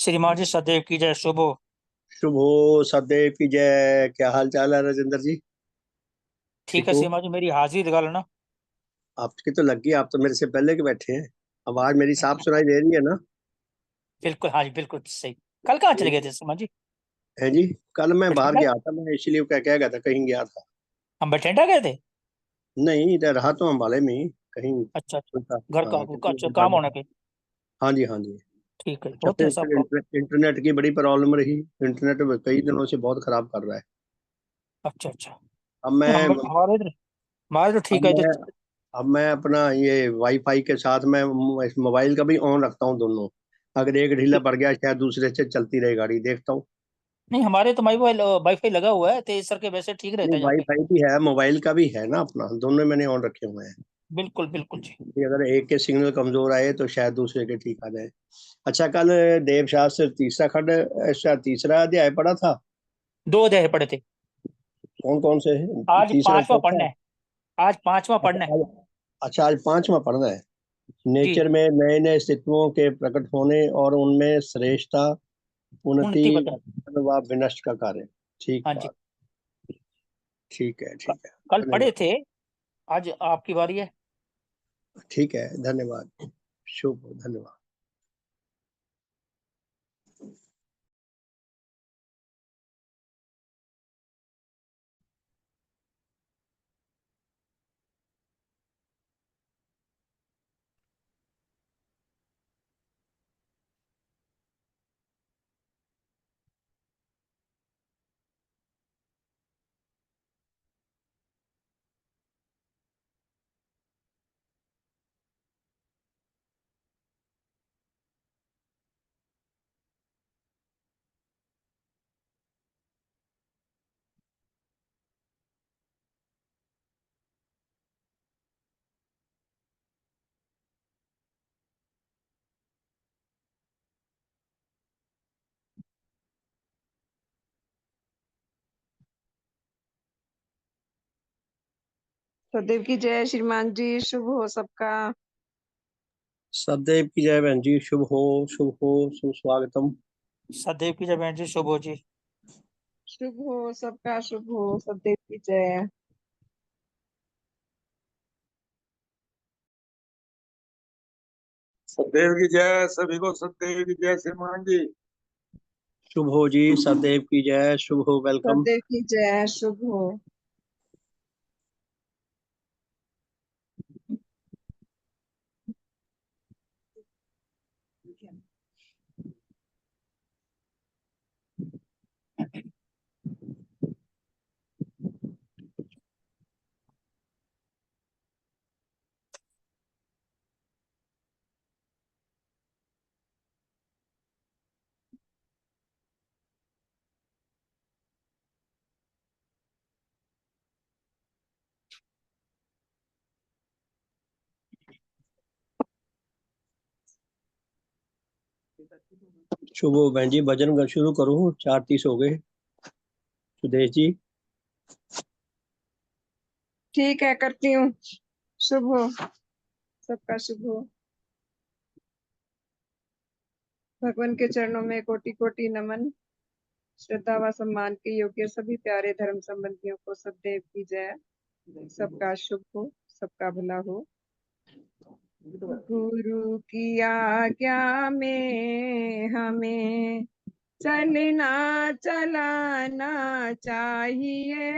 श्रीमान जी सदैव की जय। शुभ हो। शुभ हो। सदैव की जय। क्या हाल चाल है राजेंद्र जी? ठीक ठीक है हो? श्रीमान जी, मेरी हाजिरी गल ना। आपकी तो लग गई, आप तो मेरे से पहले के बैठे हैं। आवाज मेरी साफ सुनाई दे रही है ना? बिल्कुल, हाँ जी, बिल्कुल सही। कल कहाँ चले गए थे श्रीमान जी? है जी। कल मैं बाहर बठिंडा। गया था, मैं इसलिए क्या क्या गया था, कहीं गया था। हम बठिंडा गए थे। नहीं, इधर रहा तो अम्बाले में ही कहीं। अच्छा अच्छा। कोई घर का हाँ, किसी अच्छा, के काम जाना होने था। के। हाँ जी, हाँ जी। ठीक है, अच्छा, होते फिर हैं फिर सबको। इंटरनेट की बड़ी प्रॉब्लम रही। इंटरनेट कई दिनों से बहुत खराब कर रहा है। अच्छा अच्छा। अब नहीं, मैं हमारे तो अब ठीक है मैं इधर। अब मैं अपना ये वाईफाई के साथ मैं इस मोबाइल का भी ऑन रखता हूँ दोनों। अगर एक ढीला पड़ गया, शायद दूसरे से चलती रहे गाड़ी, देखता हूँ। नहीं, हमारे तो मोबाइल वाईफाई लगा हुआ है, तेज सर के वैसे ठीक रहता नहीं, है यहाँ पे। वाईफाई भी है, मोबाइल का भी है ना अपना, दोनों मैंने ऑन रखे हुए हैं। बिल्कुल बिल्कुल जी। कि अगर एक के सिग्नल कमजोर आए तो शायद दूसरे के ठीक आ जाए। अच्छा, कल देव शास्त्र तीसरा खंड, ऐसा तीसरा अध्याय पढ़ा था। दो अध्याय पढ़े थे। कौन कौन से हैं? आज तीसरा पांचवा चौथा? पढ़ना है। आज पांचवा अच्छा पढ़ना है। आज अच्छा, आज पांचवा पढ़ना है। जी। नेचर में नए नए अस्तित्वों के प्रकट होने और उनमें श्रेष्ठता, उन्नति, उन्नति बता। व विनष्ट का कार्य। ठीक हाँ जी। बात। ठीक है, क- ठीक है। कल पढ़े धन्यवाद। थे। आज आपकी बारी है। ठीक है, धन्यवाद। शुभ हो, धन्यवाद। सदैव की जय श्रीमान जी। शुभ हो सबका। सदैव की जय बहन जी। शुभ हो, शुभ हो, सुस्वागतम। सदैव की जय बहन जी। शुभ हो जी। शुभ हो सबका, शुभ हो। सदैव की जय। सदैव की जय। सभी को सदैव की जय श्रीमान जी। शुभ हो जी, सदैव की जय। शुभ हो, वेलकम। सदैव की जय। शुभ हो। शुभ हो बहन जी, भजन शुरू करूँ? 4:30 हो गए। सुदेश जी। ठीक है, करती हूँ। शुभ हो सबका, शुभ हो। भगवान के चरणों में कोटि कोटि नमन। श्रद्धा व सम्मान के योग्य सभी प्यारे धर्म संबंधियों को सदैव की जय। सबका शुभ हो, सबका भला हो। गुरु की आज्ञा में हमें चलना चलाना चाहिए।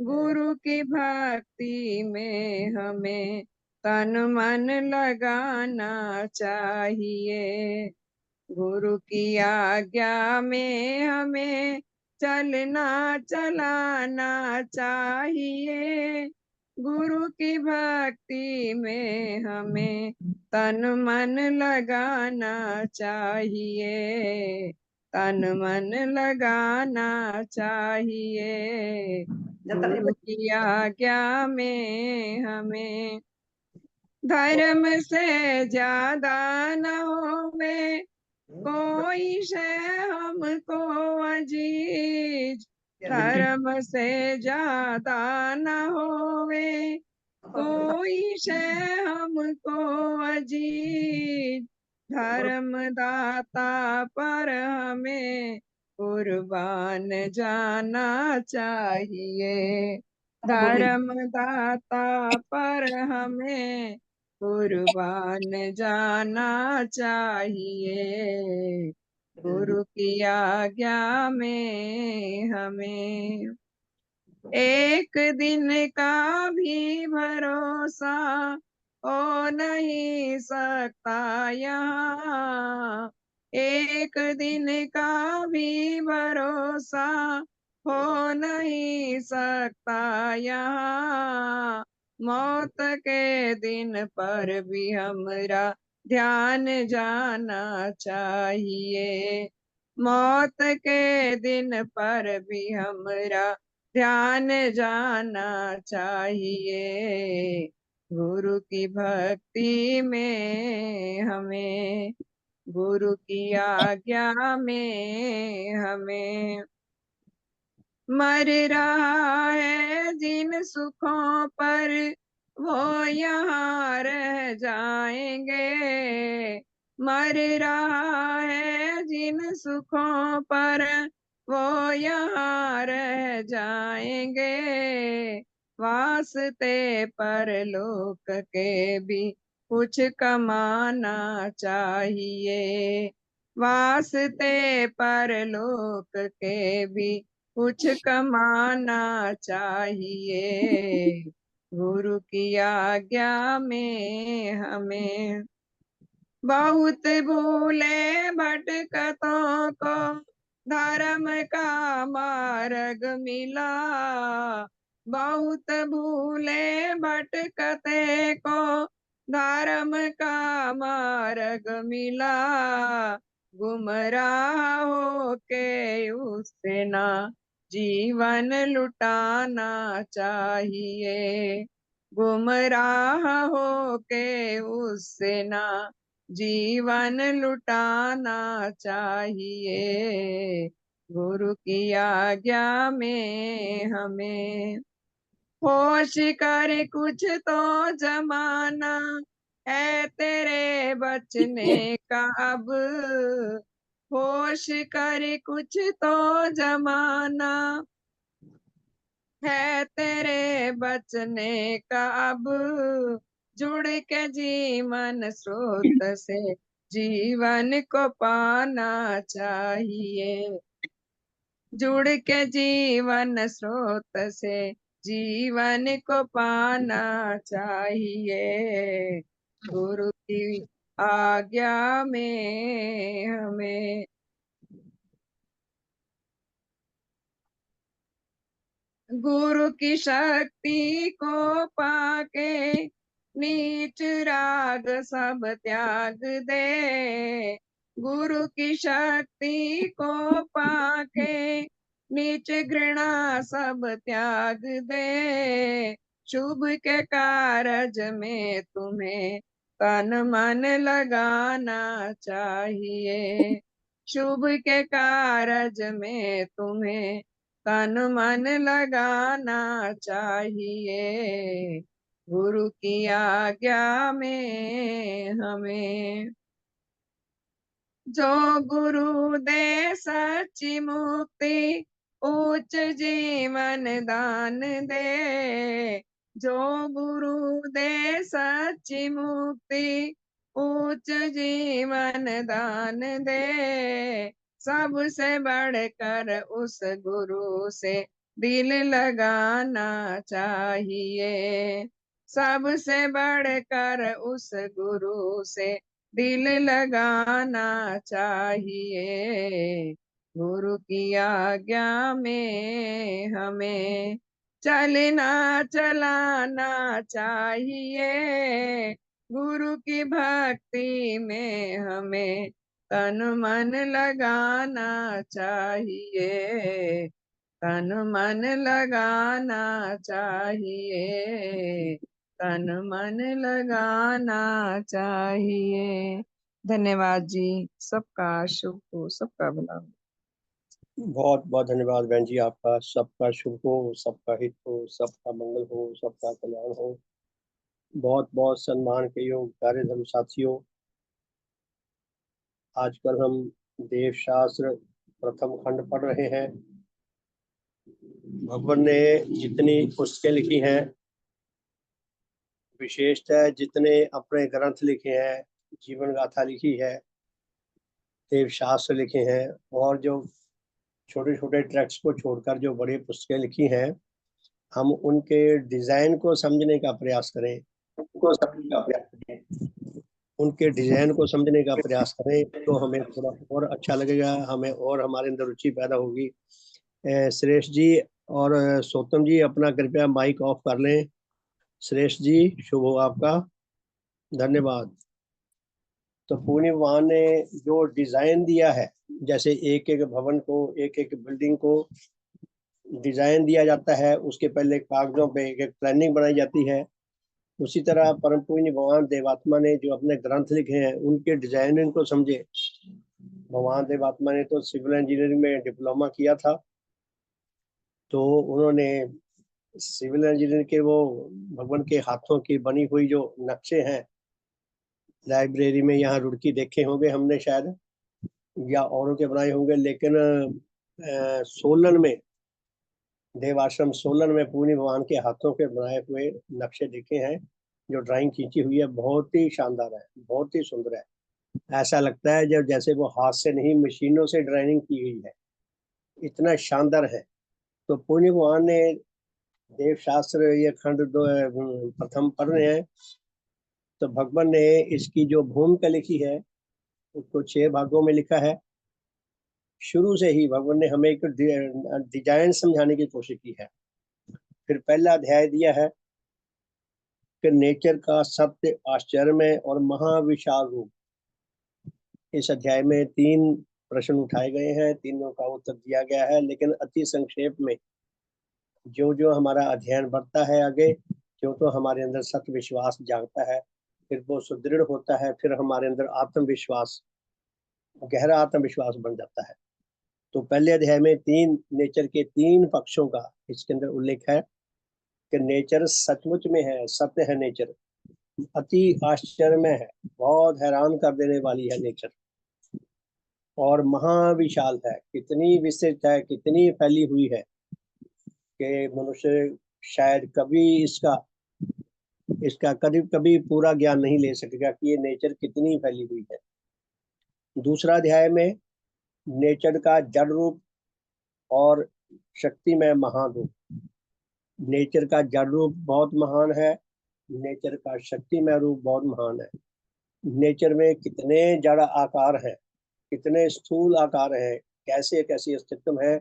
गुरु की भक्ति में हमें तन मन लगाना चाहिए। गुरु की आज्ञा में हमें चलना चलाना चाहिए। गुरु की भक्ति में हमें तन मन लगाना चाहिए। तन मन लगाना चाहिए। गुरु की आज्ञा में हमें धर्म से ज्यादा न होवे कोई शय हमको अजीज। धर्म से ज्यादा न होवे कोई शय हमको अजीज। धर्म दाता पर हमें कुर्बान जाना चाहिए। धर्म दाता पर हमें कुर्बान जाना चाहिए। गुरु की आज्ञा में हमें एक दिन का भी भरोसा हो नहीं सकता यहाँ। एक दिन का भी भरोसा हो नहीं सकता यहाँ। मौत के दिन पर भी हमरा ध्यान जाना चाहिए। मौत के दिन पर भी हमरा ध्यान जाना चाहिए। गुरु की भक्ति में हमें, गुरु की आज्ञा में हमें। मर रहा है जिन सुखों पर वो यहाँ रह जाएंगे। मर रहा है जिन सुखों पर वो यहाँ रह जाएंगे। वास्ते परलोक के भी कुछ कमाना चाहिए। वास्ते परलोक के भी कुछ कमाना चाहिए। गुरु की आज्ञा में हमें बहुत भूले भटकतों को धर्म का मार्ग मिला। बहुत भूले भटकते को धर्म का मार्ग मिला। गुमराह हो के उससे ना जीवन लुटाना चाहिए। गुमराह हो के उससे ना जीवन लुटाना चाहिए। गुरु की आज्ञा में हमें होश कर कुछ तो जमाना है तेरे बचने का अब। होश कर कुछ तो जमाना है तेरे बचने का अब। जुड़ के जीवन स्रोत से जीवन को पाना चाहिए। जुड़ के जीवन स्रोत से जीवन को पाना चाहिए। गुरु की आज्ञा में हमें गुरु की शक्ति को पाके नीच राग सब त्याग दे। गुरु की शक्ति को पाके नीच घृणा सब त्याग दे। शुभ के कारज में तुम्हें तन मन लगाना चाहिए। शुभ के कारज में तुम्हें तन मन लगाना चाहिए। गुरु की आज्ञा में हमें जो गुरु दे सच्ची मुक्ति उच्च जीवन दान दे। जो गुरु दे सच्ची मुक्ति उच्च जीवन दान दे। सबसे बढ़कर उस गुरु से दिल लगाना चाहिए। सबसे बढ़कर उस गुरु से दिल लगाना चाहिए। गुरु की आज्ञा में हमें चलना चलाना चाहिए। गुरु की भक्ति में हमें तन मन लगाना चाहिए। तन मन लगाना चाहिए। तन मन लगाना चाहिए। धन्यवाद जी। सबका शुभ हो, सबका भला हो। बहुत बहुत धन्यवाद बहन जी आपका। सबका शुभ हो, सबका हित हो, सबका मंगल हो, सबका कल्याण हो। बहुत बहुत सम्मान के योग कार्य धर्म साथियों, आजकल हम देवशास्त्र प्रथम खंड पढ़ रहे हैं। भगवान ने जितनी पुस्तकें लिखी हैं, विशेषतः जितने अपने ग्रंथ लिखे हैं, जीवन गाथा लिखी है, देवशास्त्र लिखे हैं, और जो छोटे छोटे ट्रैक्ट्स को छोड़कर जो बड़ी पुस्तकें लिखी हैं, हम उनके डिजाइन को समझने का प्रयास करें, उनके डिजाइन को समझने का प्रयास करें, तो हमें थोड़ा और अच्छा लगेगा, हमें और हमारे अंदर रुचि पैदा होगी। श्रेष्ठ जी और सोतम जी, अपना कृपया माइक ऑफ कर लें। श्रेष्ठ जी, शुभ हो आपका, धन्यवाद। तो पूर्णी भगवान ने जो डिजाइन दिया है, जैसे एक एक भवन को, एक एक बिल्डिंग को डिजाइन दिया जाता है, उसके पहले कागजों पे एक एक प्लानिंग बनाई जाती है, उसी तरह परम पूज्य भगवान देवात्मा ने जो अपने ग्रंथ लिखे हैं, उनके डिजाइन को समझे। भगवान देवात्मा ने तो सिविल इंजीनियरिंग में डिप्लोमा किया था, तो उन्होंने सिविल इंजीनियरिंग के वो भगवान के हाथों की बनी हुई जो नक्शे हैं, लाइब्रेरी में यहाँ रुड़की देखे होंगे हमने शायद, या औरों के बनाए होंगे, लेकिन सोलन में, देवाश्रम सोलन में पूर्णी भगवान के हाथों के बनाए हुए नक्शे देखे हैं, जो ड्राइंग खींची हुई है, बहुत ही शानदार है, बहुत ही सुंदर है। ऐसा लगता है जब जैसे वो हाथ से नहीं, मशीनों से ड्राइंग की हुई है, इतना शानदार है। तो पूर्णी भगवान ने देवशास्त्र ये खंड दो प्रथम पढ़ रहे हैं, तो भगवान ने इसकी जो भूमिका लिखी है उसको 6 भागों में लिखा है। शुरू से ही भगवान ने हमें एक डिजाइन समझाने की कोशिश की है। फिर पहला अध्याय दिया है कि नेचर का सत्य, आश्चर्यमय और महाविशाल रूप। इस अध्याय में 3 प्रश्न उठाए गए हैं, तीनों का उत्तर दिया गया है, लेकिन अति संक्षेप में जो जो हमारा अध्ययन बढ़ता है आगे, जो तो हमारे अंदर सत्य विश्वास जागता है, फिर वो सुदृढ़ होता है, फिर हमारे अंदर आत्मविश्वास, गहरा आत्मविश्वास बन जाता है। तो पहले अध्याय में 3 नेचर के 3 पक्षों का इसके अंदर उल्लेख है कि नेचर सचमुच में है, सत्य है, नेचर अति आश्चर्यमय है, बहुत हैरान कर देने वाली है नेचर, और महाविशाल है, कितनी विस्तृत है, कितनी फैली हुई है कि मनुष्य शायद कभी इसका कभी कभी पूरा ज्ञान नहीं ले सकेगा कि ये नेचर कितनी फैली हुई है। दूसरा अध्याय में नेचर का जड़ रूप और शक्तिमय महान रूप। नेचर का जड़ रूप बहुत महान है, नेचर का शक्तिमय रूप बहुत महान है। नेचर में कितने जड़ आकार हैं, कितने स्थूल आकार हैं, कैसे कैसे अस्तित्व है,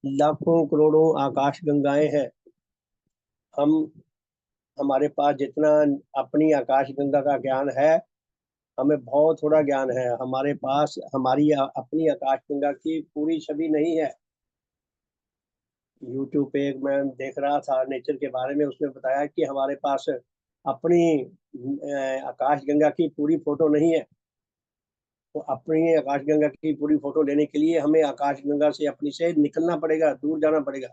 लाखों करोड़ों आकाश गंगाएं हैं। हमारे पास जितना अपनी आकाश गंगा का ज्ञान है, हमें बहुत थोड़ा ज्ञान है। हमारे पास हमारी अपनी आकाश गंगा की पूरी छवि नहीं है। यूट्यूब पे एक मैं देख रहा था नेचर के बारे में, उसने बताया कि हमारे पास अपनी आकाश गंगा की पूरी फोटो नहीं है। तो अपनी आकाश गंगा की पूरी फोटो लेने के लिए हमें आकाश गंगा से अपनी से निकलना पड़ेगा, दूर जाना पड़ेगा,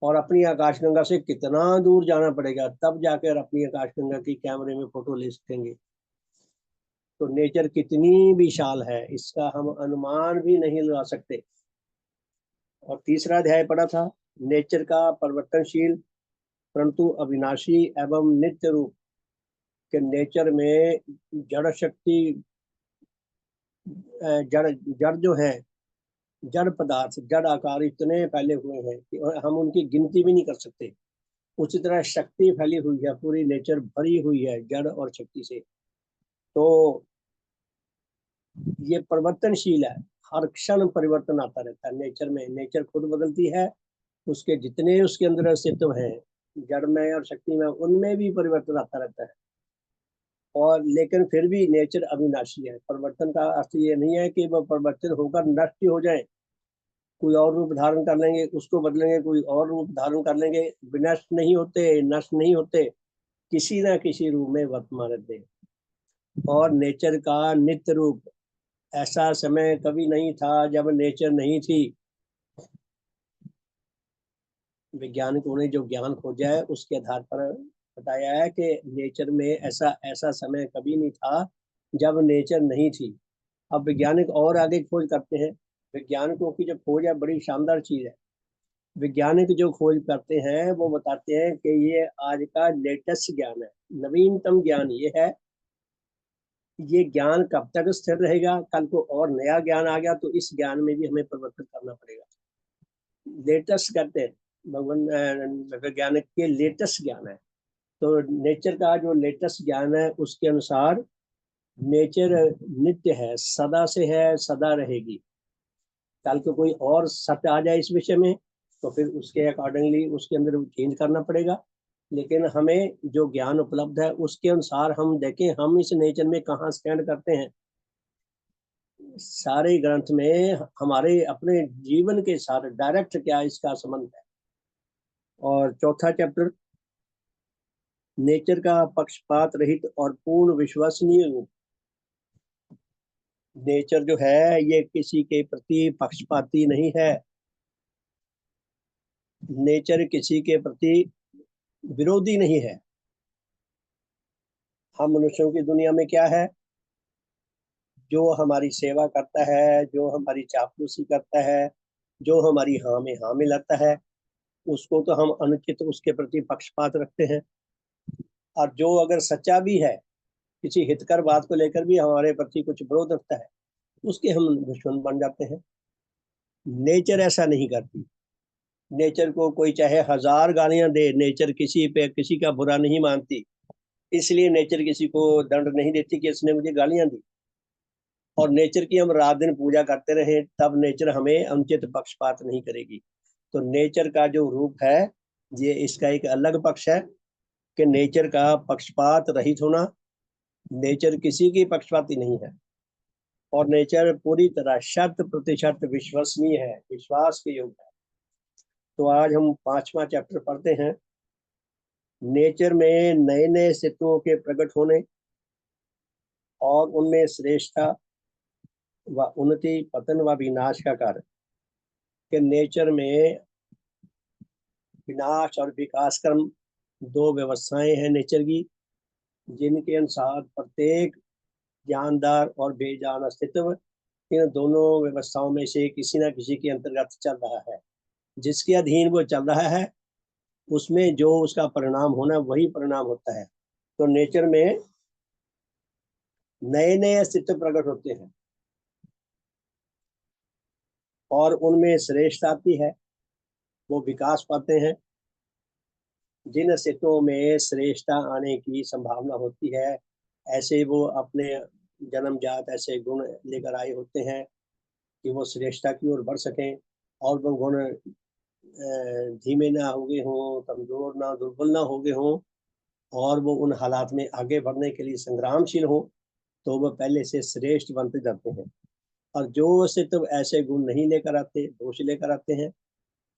और अपनी आकाश गंगा से कितना दूर जाना पड़ेगा, तब जाकर अपनी आकाश गंगा की कैमरे में फोटो ले सकेंगे। तो नेचर कितनी विशाल है, इसका हम अनुमान भी नहीं लगा सकते। और तीसरा अध्याय पढ़ा था नेचर का परिवर्तनशील परंतु अविनाशी एवं नित्य रूप, के नेचर में जड़ शक्ति, जड़ जड़ जो है, जड़ पदार्थ, जड़ आकार इतने फैले हुए हैं कि हम उनकी गिनती भी नहीं कर सकते। उसी तरह शक्ति फैली हुई है, पूरी नेचर भरी हुई है जड़ और शक्ति से। तो ये परिवर्तनशील है, हर क्षण परिवर्तन आता रहता है नेचर में। नेचर खुद बदलती है, उसके जितने उसके अंदर अस्तित्व है, जड़ में और शक्ति में, उनमें भी परिवर्तन आता रहता है। और लेकिन फिर भी नेचर अविनाशी है। परिवर्तन का अर्थ ये नहीं है कि वह परिवर्तन होकर नष्ट हो जाए, कोई और रूप धारण कर लेंगे, उसको बदलेंगे, कोई और रूप धारण कर लेंगे, विनष्ट नहीं होते, नष्ट नहीं होते, किसी ना किसी रूप में वर्तमान रहते हैं। और नेचर का नित्य रूप, ऐसा समय कभी नहीं था जब नेचर नहीं थी। वैज्ञानिकों ने जो ज्ञान खोजा है उसके आधार पर बताया है कि नेचर में ऐसा ऐसा समय कभी नहीं था जब नेचर नहीं थी। अब वैज्ञानिक और आगे खोज करते हैं। वैज्ञानिकों की जो खोज है बड़ी शानदार चीज है। वैज्ञानिक जो खोज करते हैं वो बताते हैं कि ये आज का लेटेस्ट ज्ञान है, नवीनतम ज्ञान ये है। ये ज्ञान कब तक स्थिर रहेगा? कल को और नया ज्ञान आ गया तो इस ज्ञान में भी हमें परिवर्तन करना पड़ेगा। लेटेस्ट कहते हैं भगवान वैज्ञानिक के लेटेस्ट ज्ञान है। तो नेचर का जो लेटेस्ट ज्ञान है उसके अनुसार नेचर नित्य है, सदा से है, सदा रहेगी। कल को कोई और सत्य आ जाए इस विषय में तो फिर उसके अकॉर्डिंगली उसके अंदर चेंज करना पड़ेगा। लेकिन हमें जो ज्ञान उपलब्ध है उसके अनुसार हम देखें हम इस नेचर में कहाँ स्टैंड करते हैं। सारे ग्रंथ में हमारे अपने जीवन के साथ डायरेक्ट क्या इसका संबंध है। और चौथा चैप्टर, नेचर का पक्षपात रहित और पूर्ण विश्वसनीय रूप। नेचर जो है ये किसी के प्रति पक्षपाती नहीं है। नेचर किसी के प्रति विरोधी नहीं है। हम मनुष्यों की दुनिया में क्या है, जो हमारी सेवा करता है, जो हमारी चापलूसी करता है, जो हमारी हाँ में हाँ मिलाता है, उसको तो हम अनुचित उसके प्रति पक्षपात रखते हैं। और जो अगर सच्चा भी है, किसी हितकर बात को लेकर भी हमारे प्रति कुछ विरोध रखता है, उसके हम दुश्मन बन जाते हैं। नेचर ऐसा नहीं करती। नेचर को कोई चाहे 1000 गालियां दे, नेचर किसी पे किसी का बुरा नहीं मानती। इसलिए नेचर किसी को दंड नहीं देती कि इसने मुझे गालियां दी। और नेचर की हम रात दिन पूजा करते रहे तब नेचर हमें अनुचित पक्षपात नहीं करेगी। तो नेचर का जो रूप है ये इसका एक अलग पक्ष है कि नेचर का पक्षपात रहित होना। नेचर किसी की पक्षपाती नहीं है और नेचर पूरी तरह 100% विश्वसनीय है, विश्वास के योग्य है। तो आज हम 5वां चैप्टर पढ़ते हैं। नेचर में नए नए अस्तित्वों के प्रकट होने और उनमें श्रेष्ठता व उन्नति, पतन व विनाश का कार्य। कि नेचर में विनाश और विकास क्रम 2 व्यवस्थाएं हैं नेचर की, जिनके अनुसार प्रत्येक जानदार और बेजान अस्तित्व इन दोनों व्यवस्थाओं में से किसी न किसी के अंतर्गत चल रहा है। जिसके अधीन वो चल रहा है उसमें जो उसका परिणाम होना वही परिणाम होता है। तो नेचर में नए नए अस्तित्व प्रकट होते हैं और उनमें श्रेष्ठता आती है, वो विकास पाते हैं। जिन अस्तित्वों में श्रेष्ठता आने की संभावना होती है ऐसे वो अपने जन्मजात ऐसे गुण लेकर आए होते हैं कि वो श्रेष्ठता की ओर बढ़ सकें और वो गुण धीमे ना हो गए हों, कमजोर ना दुर्बल ना हो गए हों और वो उन हालात में आगे बढ़ने के लिए संग्रामशील हो तो वो पहले से श्रेष्ठ बनते जाते हैं। और जो अस्तित्व ऐसे गुण नहीं लेकर आते, दोष लेकर आते हैं,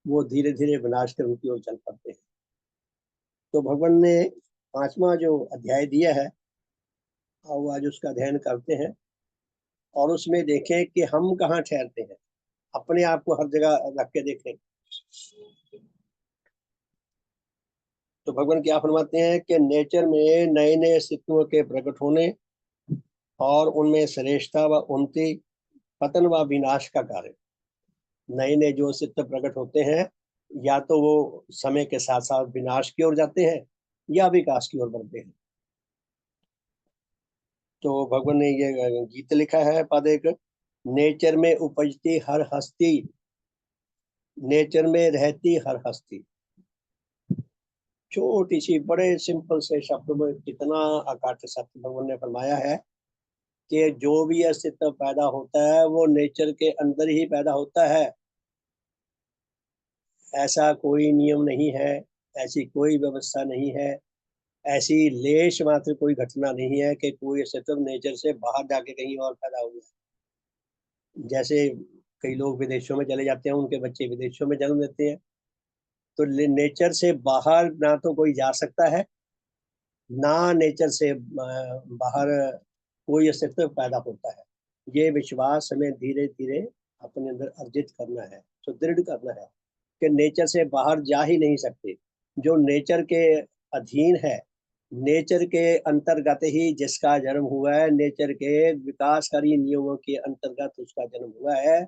वो धीरे धीरे विनाश के रूप की ओर चल पड़ते हैं। तो भगवान ने 5वां जो अध्याय दिया है वो आज उसका अध्ययन करते हैं और उसमें देखें कि हम कहाँ ठहरते हैं। अपने आप को हर जगह रख के देखें। तो भगवान क्या फरमाते हैं कि नेचर में नए नए अस्तित्वों के प्रकट होने और उनमें श्रेष्ठता व उन्नति, पतन व विनाश का कार्य। नए नए जो अस्तित्व प्रकट होते हैं या तो वो समय के साथ साथ विनाश की ओर जाते हैं या विकास की ओर बढ़ते हैं। तो भगवान ने ये गीत लिखा है पद एक, नेचर में उपजती हर हस्ती, नेचर में रहती हर हस्ती। छोटी सी बड़े सिंपल से शब्द में कितना अकाट्य सत्य भगवान ने फरमाया है कि जो भी अस्तित्व पैदा होता है वो नेचर के अंदर ही पैदा होता है। ऐसा कोई नियम नहीं है, ऐसी कोई व्यवस्था नहीं है, ऐसी लेश मात्र कोई घटना नहीं है कि कोई अस्तित्व नेचर से बाहर जाके कहीं और पैदा हुआ। जैसे कई लोग विदेशों में चले जाते हैं, उनके बच्चे विदेशों में जन्म लेते हैं, तो नेचर से बाहर ना तो कोई जा सकता है, ना नेचर से बाहर कोई अस्तित्व पैदा होता है। ये विश्वास हमें धीरे धीरे अपने अंदर अर्जित करना है, सुदृढ़ करना है कि नेचर से बाहर जा ही नहीं सकते। जो नेचर के अधीन है नेचर के अंतर्गत ही जिसका जन्म हुआ है, नेचर के विकासकारी नियमों के अंतर्गत उसका जन्म हुआ है,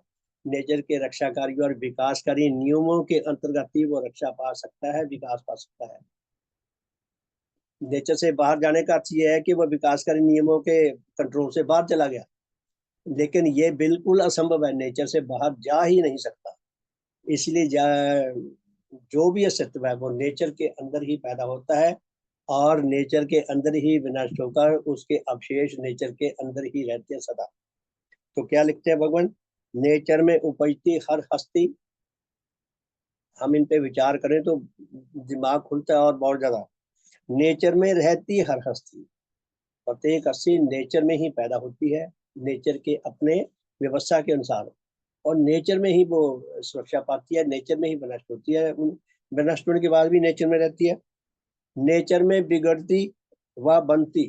नेचर के रक्षाकारी और विकासकारी नियमों के अंतर्गत ही वो रक्षा पा सकता है, विकास पा सकता है। नेचर से बाहर जाने का अर्थ ये है कि वह विकासकारी नियमों के कंट्रोल से बाहर चला गया, लेकिन ये बिल्कुल असंभव है, नेचर से बाहर जा ही नहीं सकता। इसलिए जो भी अस्तित्व है वो नेचर के अंदर ही पैदा होता है और नेचर के अंदर ही विनष्ट होकर उसके अवशेष नेचर के अंदर ही रहते हैं सदा। तो क्या लिखते हैं भगवान, नेचर में उपजती हर हस्ती, हम इन पे विचार करें तो दिमाग खुलता है और बहुत ज्यादा। नेचर में रहती हर हस्ती, प्रत्येक हस्ती नेचर में ही पैदा होती है, नेचर के अपने व्यवस्था के अनुसार, और नेचर में ही वो सुरक्षा पाती है, नेचर में ही विनष्ट होती है, विनष्ट होने के बाद भी नेचर में रहती है। नेचर में बिगड़ती व बनती,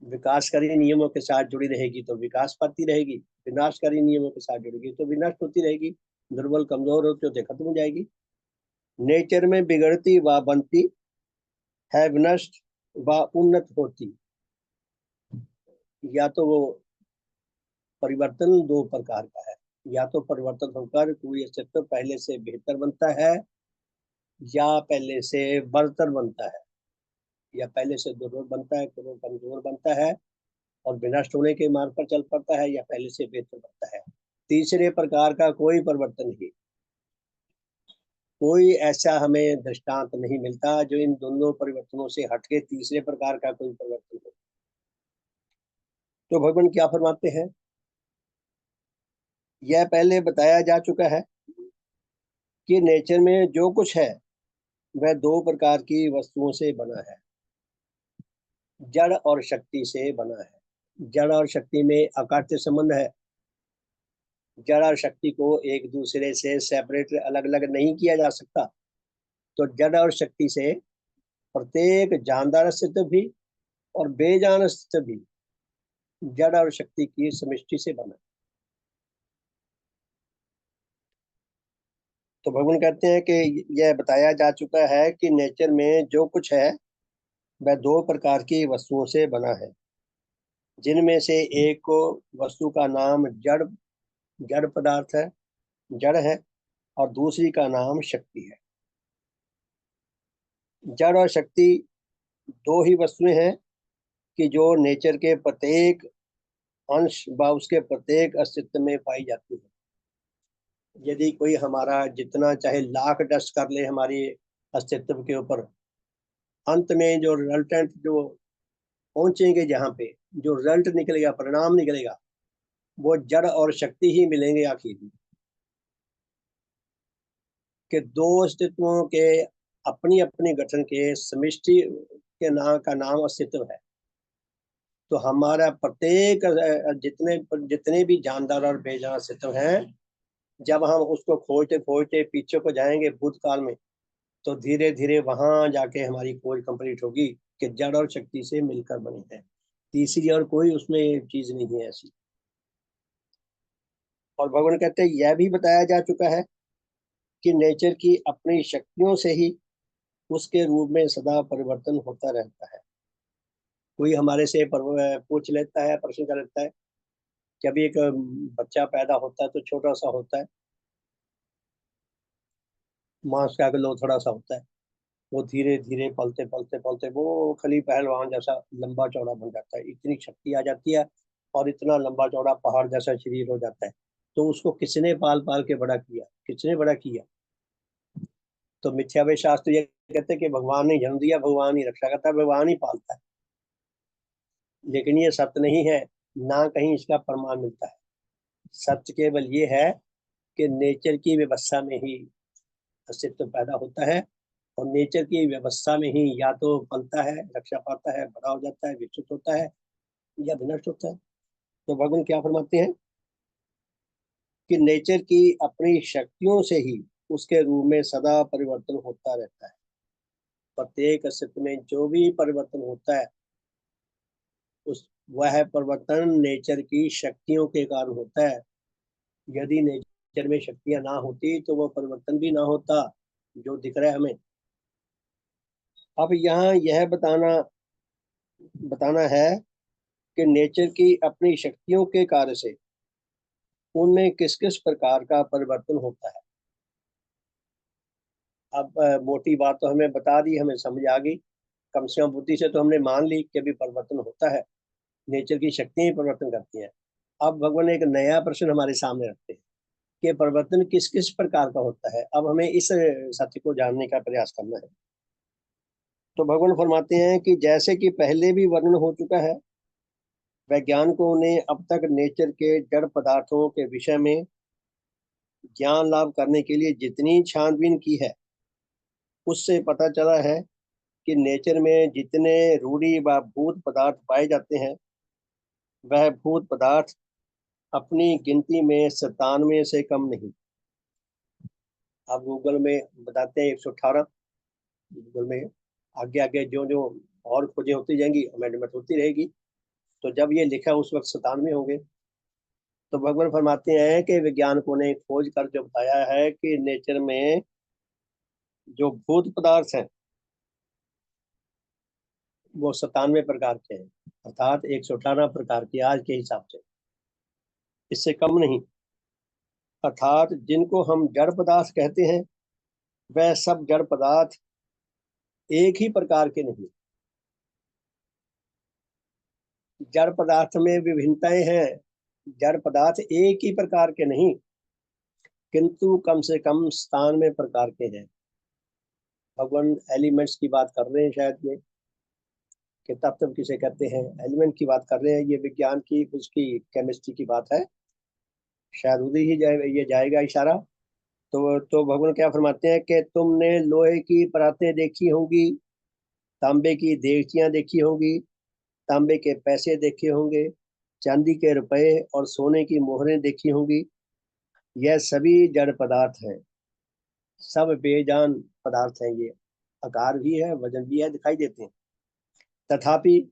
विकासकारी नियमों के साथ जुड़ी रहेगी तो विकास पाती रहेगी, विनाशकारी नियमों के साथ जुड़ेगी तो विनष्ट होती रहेगी, दुर्बल कमजोर होती होते खत्म हो जाएगी। नेचर में बिगड़ती व बनती है, विनष्ट व उन्नत होती। या तो वो परिवर्तन दो प्रकार का है, या तो परिवर्तन होकर कोई अस्तित्व पहले से बेहतर बनता है, या पहले से बदतर बनता है, या पहले से दुर्बल बनता है, कमजोर बनता है और विनष्ट होने के मार्ग पर चल पड़ता है, या पहले से बेहतर बनता है। तीसरे प्रकार का कोई परिवर्तन नहीं, कोई ऐसा हमें दृष्टांत नहीं मिलता जो इन दोनों परिवर्तनों से हटके तीसरे प्रकार का कोई परिवर्तन हो। तो भगवान क्या फरमाते हैं, यह पहले बताया जा चुका है कि नेचर में जो कुछ है वह दो प्रकार की वस्तुओं से बना है, जड़ और शक्ति से बना है। जड़ और शक्ति में अकाट्य संबंध है, जड़ और शक्ति को एक दूसरे से सेपरेट अलग अलग नहीं किया जा सकता। तो जड़ और शक्ति से प्रत्येक जानदार अस्तित्व भी और बेजान अस्तित्व भी जड़ और शक्ति की समष्टि से बना। तो भगवान कहते हैं कि यह बताया जा चुका है कि नेचर में जो कुछ है वह दो प्रकार की वस्तुओं से बना है, जिनमें से एक वस्तु का नाम जड़ जड़ पदार्थ है, जड़ है, और दूसरी का नाम शक्ति है। जड़ और शक्ति दो ही वस्तुएं हैं कि जो नेचर के प्रत्येक अंश व उसके प्रत्येक अस्तित्व में पाई जाती है। यदि कोई हमारा जितना चाहे लाख डस्ट कर ले हमारी अस्तित्व के ऊपर, अंत में जो रिजल्टेंट जो पहुंचेंगे, जहाँ पे जो रिजल्ट निकलेगा, परिणाम निकलेगा, वो जड़ और शक्ति ही मिलेंगे आखिर में। कि दो अस्तित्वों के अपनी अपनी गठन के समष्टि के नाम का नाम अस्तित्व है। तो हमारा प्रत्येक जितने जितने भी जानदार और बेजान अस्तित्व हैं, जब हम उसको खोजते खोजते पीछे को जाएंगे भूतकाल में, तो धीरे धीरे वहां जाके हमारी खोज कंप्लीट होगी कि जड़ और शक्ति से मिलकर बने हैं, तीसरी और कोई उसमें चीज नहीं है ऐसी। और भगवान कहते हैं यह भी बताया जा चुका है कि नेचर की अपनी शक्तियों से ही उसके रूप में सदा परिवर्तन होता रहता है। कोई हमारे से पूछ लेता है, प्रश्न कर लेता है, जब एक बच्चा पैदा होता है तो छोटा सा होता है, मांस का किलो थोड़ा सा होता है, वो धीरे धीरे पलते पलते पलते वो खली पहलवान जैसा लंबा चौड़ा बन जाता है, इतनी शक्ति आ जाती है और इतना लंबा चौड़ा पहाड़ जैसा शरीर हो जाता है। तो उसको किसने पाल पाल के बड़ा किया, किसने बड़ा किया? तो मिथ्यावे शास्त्र ये कहते हैं कि भगवान ने जन्म दिया, भगवान ही रक्षा करता है, भगवान ही पालता है। लेकिन ये सत्य नहीं है, ना कहीं इसका प्रमाण मिलता है। सत्य केवल ये है कि नेचर की व्यवस्था में ही अस्तित्व पैदा होता है, और नेचर की व्यवस्था में ही या तो पलता है, रक्षा पाता है, बड़ा हो जाता है, विकसित होता है, या विनष्ट होता है। तो भगवान क्या फरमाते हैं कि नेचर की अपनी शक्तियों से ही उसके रूप में सदा परिवर्तन होता रहता है। प्रत्येक अस्तित्व में जो भी परिवर्तन होता है उस वह परिवर्तन नेचर की शक्तियों के कारण होता है। यदि नेचर में शक्तियां ना होती तो वो परिवर्तन भी ना होता जो दिख रहा है हमें। अब यहाँ यह बताना है कि नेचर की अपनी शक्तियों के कार्य से उनमें किस किस प्रकार का परिवर्तन होता है। अब मोटी बात तो हमें बता दी, हमें समझ आ गई, कम से कम बुद्धि से तो हमने मान ली कि भी परिवर्तन होता है, नेचर की शक्तियां ही परिवर्तन करती हैं। अब भगवान एक नया प्रश्न हमारे सामने रखते हैं कि परिवर्तन किस किस प्रकार का होता है। अब हमें इस सत्य को जानने का प्रयास करना है। तो भगवान फरमाते हैं कि जैसे कि पहले भी वर्णन हो चुका है, वैज्ञानिकों ने अब तक नेचर के जड़ पदार्थों के विषय में ज्ञान लाभ करने के लिए जितनी छानबीन की है, उससे पता चला है कि नेचर में जितने रूढ़ी व भूत पदार्थ पाए जाते हैं, वह भूत पदार्थ अपनी गिनती में 97 से कम नहीं। आप गूगल में बताते हैं 118, गूगल में आगे आगे जो जो और खोजें होती जाएंगी, अमेंडमेंट होती रहेगी, तो जब ये लिखा उस वक्त 97 होंगे। तो भगवान फरमाते हैं कि वैज्ञानिकों ने खोज कर जो बताया है कि नेचर में जो भूत पदार्थ हैं वो 97 प्रकार के हैं, अर्थात 118 प्रकार के आज के हिसाब से, इससे कम नहीं। अर्थात जिनको हम जड़ पदार्थ कहते हैं, वह सब जड़ पदार्थ एक ही प्रकार के नहीं। जड़ पदार्थ में विभिन्नताएं हैं, जड़ पदार्थ एक ही प्रकार के नहीं, किंतु कम से कम 97 प्रकार के हैं। भगवान एलिमेंट्स की बात कर रहे हैं, शायद में कि तत्व किसे कहते हैं, एलिमेंट की बात कर रहे हैं। ये विज्ञान की उसकी केमिस्ट्री की बात है, शायद उधर ही ये जाएगा इशारा। तो भगवान क्या फरमाते हैं कि तुमने लोहे की परातें देखी होंगी, तांबे की देगचियां देखी होंगी, तांबे के पैसे देखे होंगे, चांदी के रुपए और सोने की मोहरें देखी होंगी। यह सभी जड़ पदार्थ हैं, सब बेजान पदार्थ हैं। ये आकार भी है, वजन भी है, दिखाई देते हैं, तथापि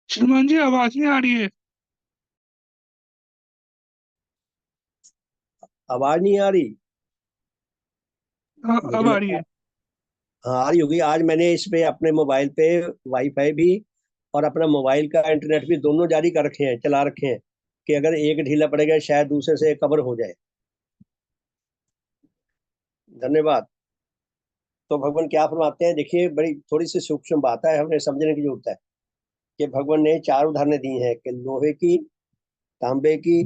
श्रीमान जी आवाज नहीं आ रही है। आवाज नहीं आ रही। हाँ मुझे अब आ रही लगता है। है हाँ आ रही होगी। आज मैंने इस पे अपने मोबाइल पे वाईफाई भी और अपना मोबाइल का इंटरनेट भी दोनों जारी कर रखे हैं, चला रखे हैं, कि अगर एक ढीला पड़ेगा शायद दूसरे से कवर हो जाए। धन्यवाद। तो भगवान क्या फरमाते हैं, देखिए बड़ी थोड़ी सी सूक्ष्म बात है, हमें समझने की जरूरत है कि भगवान ने 4 उदाहरणें दी हैं कि लोहे की, तांबे की,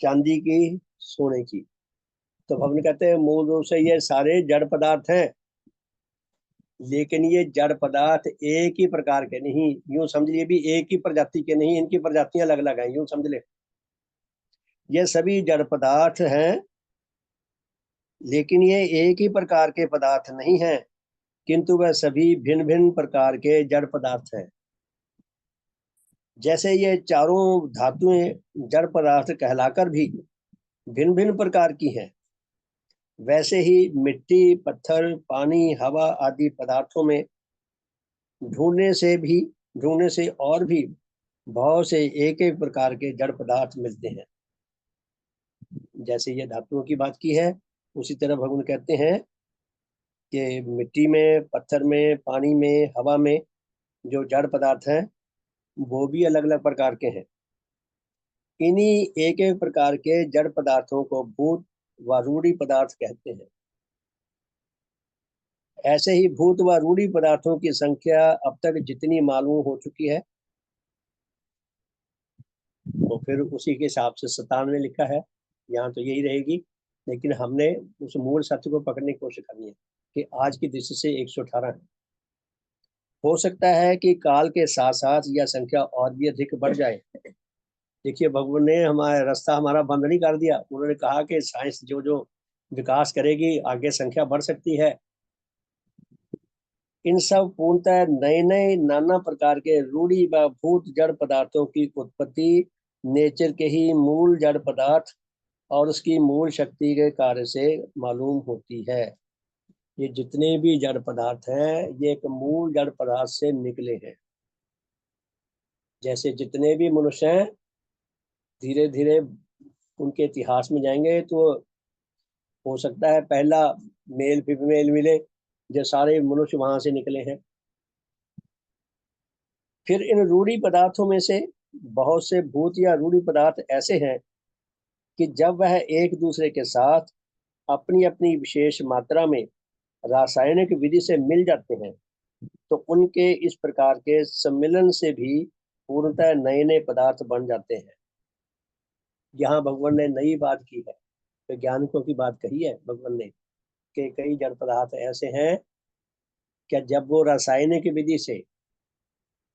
चांदी की, सोने की। तो भगवान कहते हैं मूल रूप से ये सारे जड़ पदार्थ हैं, लेकिन ये जड़ पदार्थ एक ही प्रकार के नहीं। यूं समझ लिए भी एक ही प्रजाति के नहीं, इनकी प्रजातियां अलग अलग हैं, यूं समझ ले। ये सभी जड़ पदार्थ हैं, लेकिन ये एक ही प्रकार के पदार्थ नहीं हैं, किंतु वह सभी भिन्न भिन्न प्रकार के जड़ पदार्थ हैं। जैसे ये चारों धातुएं जड़ पदार्थ कहलाकर भी भिन्न भिन्न प्रकार की हैं, वैसे ही मिट्टी, पत्थर, पानी, हवा आदि पदार्थों में ढूंढने से और भी बहुत से एक एक प्रकार के जड़ पदार्थ मिलते हैं। जैसे ये धातुओं की बात की है, उसी तरह भगवान कहते हैं कि मिट्टी में, पत्थर में, पानी में, हवा में जो जड़ पदार्थ हैं वो भी अलग अलग प्रकार के हैं। इन्हीं एक एक प्रकार के जड़ पदार्थों को भूत व रूढ़ी पदार्थ कहते हैं। ऐसे ही भूत व रूढ़ी पदार्थों की संख्या अब तक जितनी मालूम हो चुकी है, तो फिर उसी के हिसाब से 97 लिखा है, यहाँ तो यही रहेगी। लेकिन हमने उस मूल सत्य को पकड़ने की कोशिश करनी है कि आज की दृष्टि से 118 है। हो सकता है कि काल के साथ साथ यह संख्या और भी अधिक बढ़ जाए। देखिए भगवान ने हमारा रास्ता हमारा बंद नहीं कर दिया, उन्होंने कहा कि साइंस जो जो विकास करेगी आगे संख्या बढ़ सकती है। इन सब पूर्णतः नए नए नाना प्रकार के रूढ़ी व भूत जड़ पदार्थों की उत्पत्ति नेचर के ही मूल जड़ पदार्थ और उसकी मूल शक्ति के कार्य से मालूम होती है। ये जितने भी जड़ पदार्थ हैं ये एक मूल जड़ पदार्थ से निकले हैं। जैसे जितने भी मनुष्य हैं धीरे धीरे उनके इतिहास में जाएंगे तो हो सकता है पहला मेल फीमेल मिले, जो सारे मनुष्य वहां से निकले हैं। फिर इन रूढ़ी पदार्थों में से बहुत से भूत या रूढ़ी पदार्थ ऐसे हैं कि जब वह एक दूसरे के साथ अपनी अपनी विशेष मात्रा में रासायनिक विधि से मिल जाते हैं तो उनके इस प्रकार के सम्मिलन से भी पूर्णतः नए नए पदार्थ बन जाते हैं। यहाँ भगवान ने नई बात की है, वैज्ञानिकों की बात कही है भगवान ने कि कई जड़ पदार्थ ऐसे हैं कि जब वो रासायनिक विधि से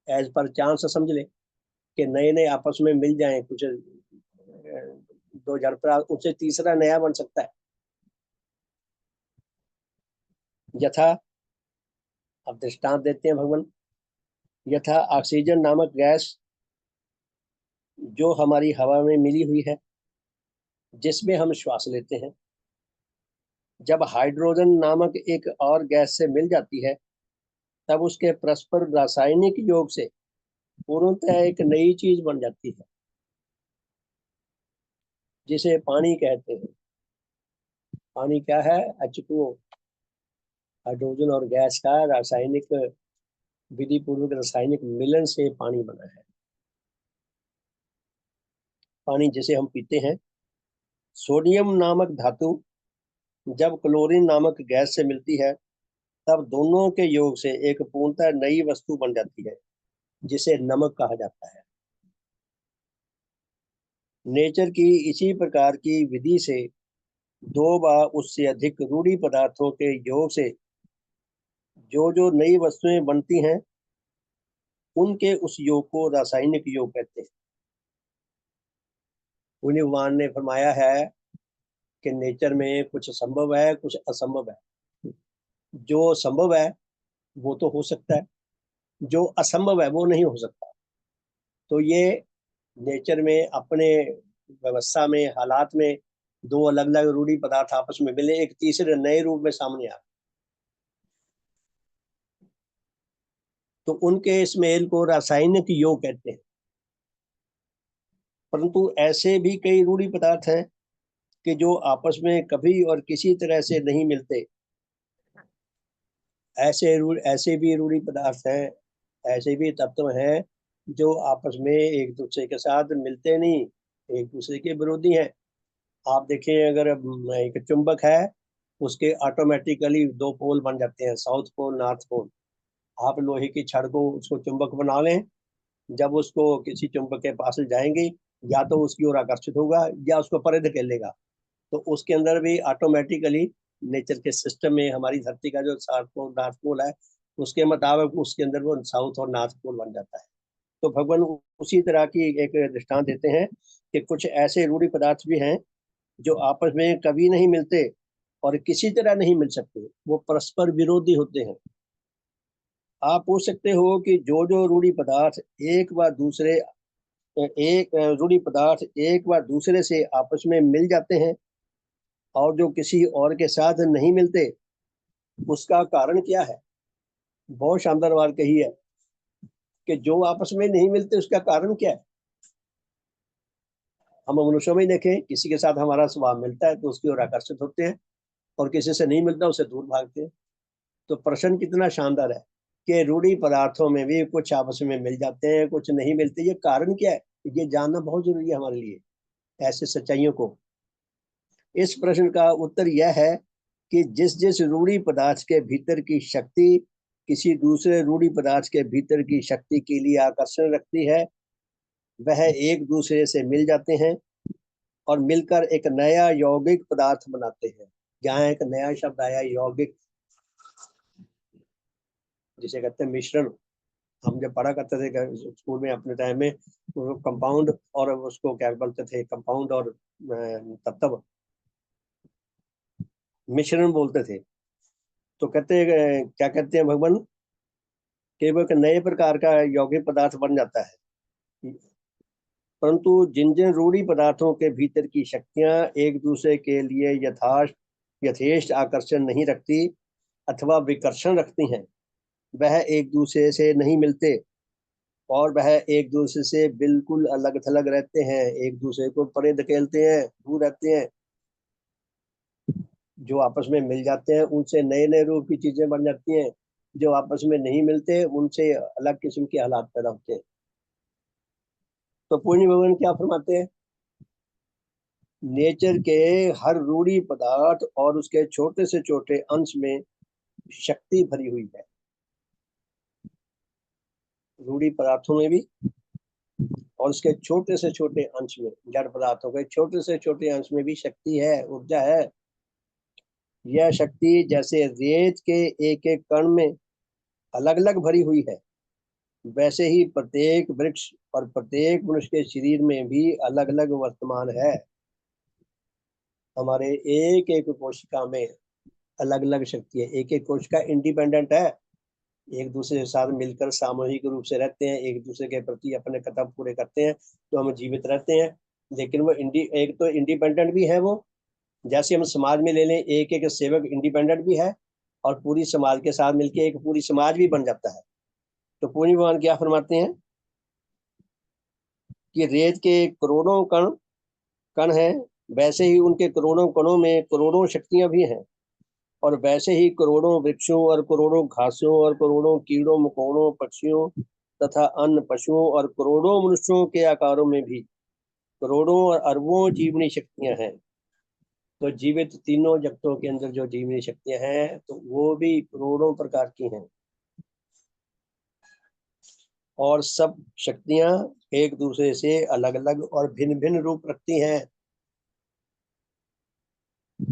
एज पर चांस समझ ले कि नए नए आपस में मिल जाएं कुछ दो जड़ पदार्थ, उससे तीसरा नया बन सकता है। यथा अब दृष्टांत देते हैं भगवान, यथा ऑक्सीजन नामक गैस जो हमारी हवा में मिली हुई है जिसमें हम श्वास लेते हैं, जब हाइड्रोजन नामक एक और गैस से मिल जाती है तब उसके परस्पर रासायनिक योग से पूर्णतः एक नई चीज बन जाती है जिसे पानी कहते हैं। पानी क्या है? H2O, हाइड्रोजन और गैस का रासायनिक विधि पूर्वक रासायनिक मिलन से पानी बना है। पानी जिसे हम पीते हैं। सोडियम नामक धातु जब क्लोरीन नामक गैस से मिलती है तब दोनों के योग से एक पूर्णतः नई वस्तु बन जाती है जिसे नमक कहा जाता है। नेचर की इसी प्रकार की विधि से दो व उससे अधिक रूढ़ी पदार्थों के योग से जो जो नई वस्तुएं बनती हैं उनके उस योग को रासायनिक योग कहते हैं। उन्हीं भगवान ने फरमाया है कि नेचर में कुछ संभव है कुछ असंभव है। जो संभव है वो तो हो सकता है, जो असंभव है वो नहीं हो सकता। तो ये नेचर में अपने व्यवस्था में हालात में दो अलग अलग रूढ़ी पदार्थ आपस में मिले, एक तीसरे नए रूप में सामने आ, तो उनके इस मेल को रासायनिक योग कहते हैं। परंतु ऐसे भी कई रूढ़ी पदार्थ हैं कि जो आपस में कभी और किसी तरह से नहीं मिलते। ऐसे भी रूढ़ी पदार्थ हैं, ऐसे भी तत्व हैं जो आपस में एक दूसरे के साथ मिलते नहीं, एक दूसरे के विरोधी हैं। आप देखें, अगर एक चुंबक है उसके ऑटोमेटिकली दो पोल बन जाते हैं, साउथ पोल नॉर्थ पोल। आप लोहे की छड़ को उसको चुंबक बना लें, जब उसको किसी चुंबक के पास जाएंगे या तो उसकी ओर आकर्षित होगा या उसको परे धकेल लेगा। तो उसके अंदर भी ऑटोमेटिकली नेचर के सिस्टम में हमारी धरती का जो साउथ पोल नॉर्थ पोल है उसके मुताबिक उसके अंदर वो साउथ और नॉर्थ पोल बन जाता है। तो भगवान उसी तरह की एक दृष्टांत देते हैं कि कुछ ऐसे रूढ़ी पदार्थ भी हैं जो आपस में कभी नहीं मिलते और किसी तरह नहीं मिल सकते, वो परस्पर विरोधी होते हैं। आप पूछ सकते हो कि जो जो रूढ़ी पदार्थ एक रूढ़ी पदार्थ एक व दूसरे से आपस में मिल जाते हैं और जो किसी और के साथ नहीं मिलते, उसका कारण क्या है? बहुत शानदार बात कही है कि जो आपस में नहीं मिलते उसका कारण क्या है। हम मनुष्यों में देखें, किसी के साथ हमारा स्वभाव मिलता है तो उसकी ओर आकर्षित होते हैं और किसी से नहीं मिलता उससे दूर भागते हैं। तो प्रश्न कितना शानदार है कि रूढ़ी पदार्थों में भी कुछ आपस में मिल जाते हैं कुछ नहीं मिलते। ये कारण क्या है, ये जानना बहुत जरूरी है हमारे लिए, ऐसे सच्चाइयों को। इस प्रश्न का उत्तर यह है कि जिस जिस रूढ़ी पदार्थ के भीतर की शक्ति किसी दूसरे रूढ़ी पदार्थ के भीतर की शक्ति के लिए आकर्षण रखती है, वह एक दूसरे से मिल जाते हैं और मिलकर एक नया यौगिक पदार्थ बनाते हैं। यहाँ एक नया शब्द आया, यौगिक, जिसे कहते हैं मिश्रण। हम जब पढ़ा करते थे स्कूल में अपने टाइम में, कंपाउंड और उसको क्या बोलते थे, कंपाउंड और तत्व मिश्रण बोलते थे। तो कहते क्या कहते हैं भगवान कि वो एक नए प्रकार का यौगिक पदार्थ बन जाता है। परंतु जिन जिन रूढ़ी पदार्थों के भीतर की शक्तियां एक दूसरे के लिए यथेष्ट आकर्षण नहीं रखती अथवा विकर्षण रखती हैं, वह एक दूसरे से नहीं मिलते और वह एक दूसरे से बिल्कुल अलग थलग रहते हैं, एक दूसरे को परे धकेलते हैं, दूर रहते हैं। जो आपस में मिल जाते हैं उनसे नए नए रूप की चीजें बन जाती हैं, जो आपस में नहीं मिलते उनसे अलग किस्म के हालात पैदा होते हैं। तो पूज्य भगवान क्या फरमाते हैं? नेचर के हर रूढ़ी पदार्थ और उसके छोटे से छोटे अंश में शक्ति भरी हुई है। रूढ़ी पदार्थों में भी और उसके छोटे से छोटे अंश में, जड़ पदार्थों के छोटे से छोटे अंश में भी शक्ति है, ऊर्जा है। यह शक्ति जैसे रेत के एक एक कण में अलग अलग भरी हुई है, वैसे ही प्रत्येक वृक्ष और प्रत्येक मनुष्य के शरीर में भी अलग अलग वर्तमान है। हमारे एक एक कोशिका में अलग अलग शक्ति है। एक एक कोशिका इंडिपेंडेंट है, एक दूसरे के साथ मिलकर सामूहिक रूप से रहते हैं, एक दूसरे के प्रति अपने कर्तव्य पूरे करते हैं, तो हम जीवित रहते हैं। लेकिन वो एक तो इंडिपेंडेंट भी है वो, जैसे हम समाज में ले लें, एक एक सेवक इंडिपेंडेंट भी है और पूरी समाज के साथ मिलकर एक पूरी समाज भी बन जाता है। तो पूरी भगवान क्या फरमाते हैं कि रेत के करोड़ों कण हैं, वैसे ही उनके करोड़ों कणों में करोड़ों शक्तियां भी हैं, और वैसे ही करोड़ों वृक्षों और करोड़ों घासों और करोड़ों कीड़ों मकोड़ों पक्षियों तथा अन्य पशुओं और करोड़ों मनुष्यों के आकारों में भी करोड़ों और अरबों जीवनी शक्तियां हैं। तो जीवित तीनों जगतों के अंदर जो जीवनी शक्तियां हैं तो वो भी करोड़ों प्रकार की हैं, और सब शक्तियां एक दूसरे से अलग अलग और भिन्न भिन्न रूप रखती हैं।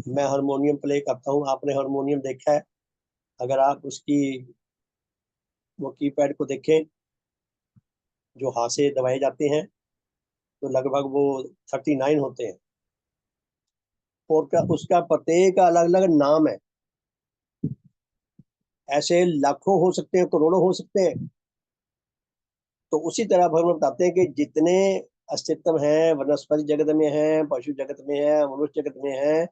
मैं हारमोनियम प्ले करता हूँ, आपने हारमोनियम देखा है? अगर आप उसकी वो कीपैड को देखें जो हाथ से दबाए जाते हैं तो लगभग वो 39 होते हैं, और उसका प्रत्येक का अलग अलग नाम है। ऐसे लाखों हो सकते हैं, करोड़ों हो सकते हैं। तो उसी तरह भगवान बताते हैं कि जितने अस्तित्व हैं, वनस्पति जगत में है, पशु जगत में है, मनुष्य जगत में है,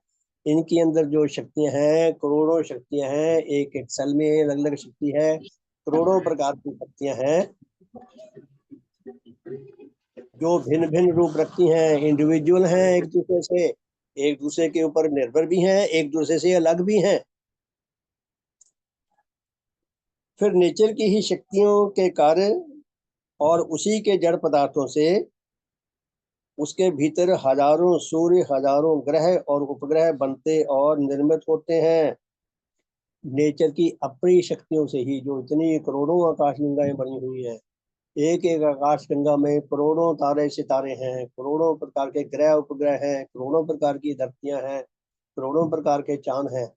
इनके अंदर जो शक्तियां हैं, करोड़ों शक्तियां हैं, एक एक सेल में अलग अलग शक्ति है, करोड़ों प्रकार की शक्तियां हैं जो भिन्न भिन्न रूप रखती हैं, इंडिविजुअल हैं, एक दूसरे से, एक दूसरे के ऊपर निर्भर भी हैं, एक दूसरे से अलग भी हैं। फिर नेचर की ही शक्तियों के कार्य और उसी के जड़ पदार्थों से उसके भीतर हजारों सूर्य, हजारों ग्रह और उपग्रह बनते और निर्मित होते हैं। नेचर की अपनी शक्तियों से ही जो इतनी करोड़ों आकाश गंगाएं बनी हुई हैं, एक एक आकाश गंगा में करोड़ों तारे सितारे हैं, करोड़ों प्रकार के ग्रह उपग्रह हैं, करोड़ों प्रकार की धरतियां हैं, करोड़ों प्रकार के चांद हैं।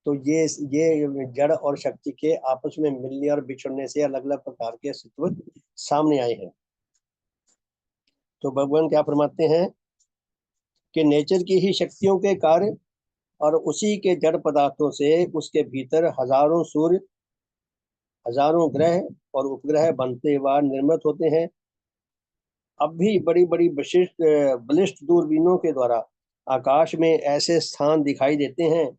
तो ये जड़ और शक्ति के आपस में मिलने और बिछड़ने से अलग अलग प्रकार के अस्तित्व सामने आए हैं। तो भगवान क्या फरमाते हैं कि नेचर की ही शक्तियों के कार्य और उसी के जड़ पदार्थों से उसके भीतर हजारों सूर्य, हजारों ग्रह और उपग्रह बनते व निर्मित होते हैं। अब भी बड़ी बड़ी विशिष्ट बलिष्ठ दूरबीनों के द्वारा आकाश में ऐसे स्थान दिखाई देते हैं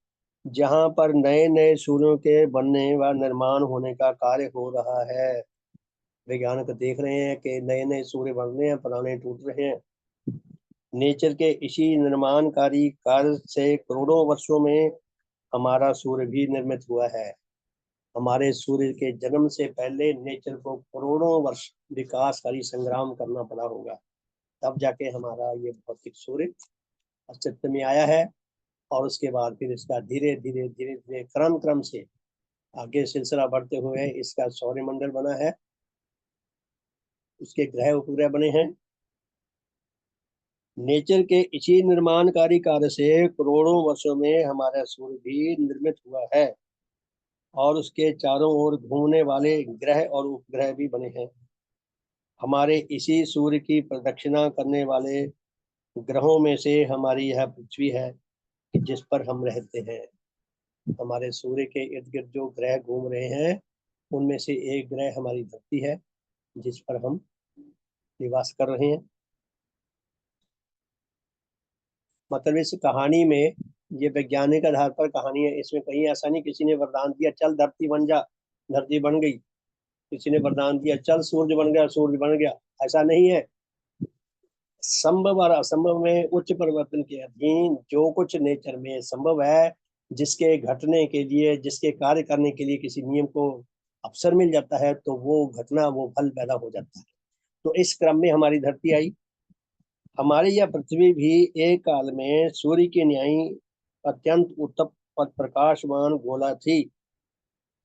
जहां पर नए नए सूर्यों के बनने व निर्माण होने का कार्य हो रहा है। वैज्ञानिक देख रहे हैं कि नए नए सूर्य बन रहे हैं, पुराने टूट रहे हैं। नेचर के इसी निर्माणकारी कार्य से करोड़ों वर्षों में हमारा सूर्य भी निर्मित हुआ है। हमारे सूर्य के जन्म से पहले नेचर को करोड़ों वर्ष विकासकारी संग्राम करना पड़ा होगा, तब जाके हमारा ये भौतिक सूर्य अस्तित्व में आया है। और उसके बाद फिर इसका धीरे धीरे धीरे धीरे क्रम क्रम से आगे सिलसिला बढ़ते हुए इसका सौरमंडल बना है, उसके ग्रह उपग्रह बने हैं। नेचर के इसी निर्माणकारी कार्य से करोड़ों वर्षों में हमारा सूर्य भी निर्मित हुआ है, और उसके चारों ओर घूमने वाले ग्रह और उपग्रह भी बने हैं। हमारे इसी सूर्य की प्रदक्षिणा करने वाले ग्रहों में से हमारी यह पृथ्वी है कि जिस पर हम रहते हैं। हमारे सूर्य के इर्द गिर्द जो ग्रह घूम रहे हैं उनमें से एक ग्रह हमारी धरती है जिस पर हम निवास कर रहे हैं। मतलब इस कहानी में, ये वैज्ञानिक आधार पर कहानी है, इसमें कहीं ऐसा नहीं किसी ने वरदान दिया चल धरती बन जा, धरती बन गई। किसी ने वरदान दिया चल सूर्य बन गया, सूर्य बन गया, ऐसा नहीं है। संभव और असंभव में उच्च परिवर्तन के अधीन जो कुछ नेचर में संभव है, जिसके घटने के लिए, जिसके कार्य करने के लिए किसी नियम को अवसर मिल जाता है, तो वो घटना, वो फल पैदा हो जाता है। तो इस क्रम में हमारी धरती आई। हमारी यह पृथ्वी भी एक काल में सूर्य के न्यायी अत्यंत उत्तम और प्रकाशमान गोला थी।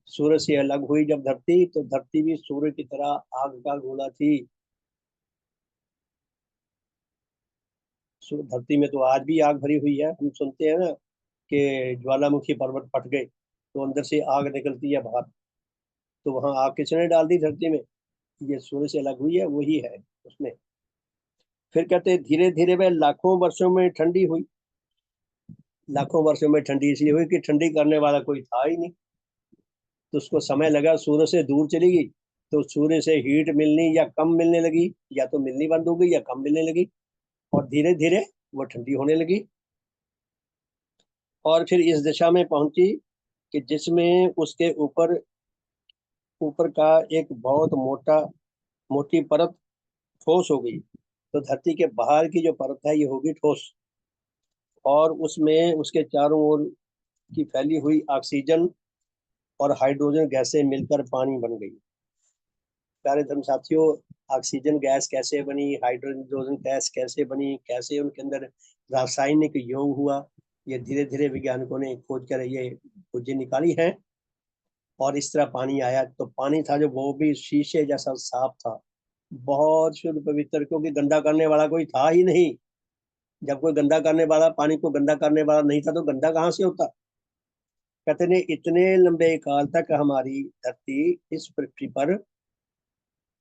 सूर्य से अलग हुई जब धरती, तो धरती भी सूर्य की तरह आग का गोला थी। धरती में तो आज भी आग भरी हुई है। हम सुनते हैं ना कि ज्वालामुखी पर्वत फट गए तो अंदर से आग निकलती है बाहर, तो वहां आग किसने डाल दी धरती में? ये सूर्य से अलग हुई है, वही है उसमें। फिर कहते धीरे धीरे वह लाखों वर्षों में ठंडी हुई। लाखों वर्षों में ठंडी इसलिए हुई कि ठंडी करने वाला कोई था ही नहीं, तो उसको समय लगा, सूर्य से दूर चली गई, तो सूर्य से हीट मिलनी या कम मिलने लगी, या तो मिलनी बंद हो गई या कम मिलने लगी, और धीरे धीरे वो ठंडी होने लगी। और फिर इस दिशा में पहुंची कि जिसमें उसके ऊपर ऊपर का एक बहुत मोटी परत ठोस हो गई। तो धरती के बाहर की जो परत है ये होगी ठोस, और उसमें उसके चारों ओर की फैली हुई ऑक्सीजन और हाइड्रोजन गैसें मिलकर पानी बन गई। प्यारे धर्म साथियों, ऑक्सीजन गैस कैसे बनी, हाइड्रोजन गैस कैसे बनी, कैसे उनके अंदर रासायनिक योग हुआ, ये धीरे धीरे वैज्ञानिकों ने खोज कर ये खोजें निकाली हैं। और इस तरह पानी आया। तो पानी था जो वो भी शीशे जैसा साफ था, बहुत शुद्ध पवित्र, क्योंकि गंदा करने वाला कोई था ही नहीं। जब कोई गंदा करने वाला, पानी को गंदा करने वाला नहीं था, तो गंदा कहाँ से होता? कहते ने इतने लंबे काल तक हमारी धरती इस पृथ्वी पर,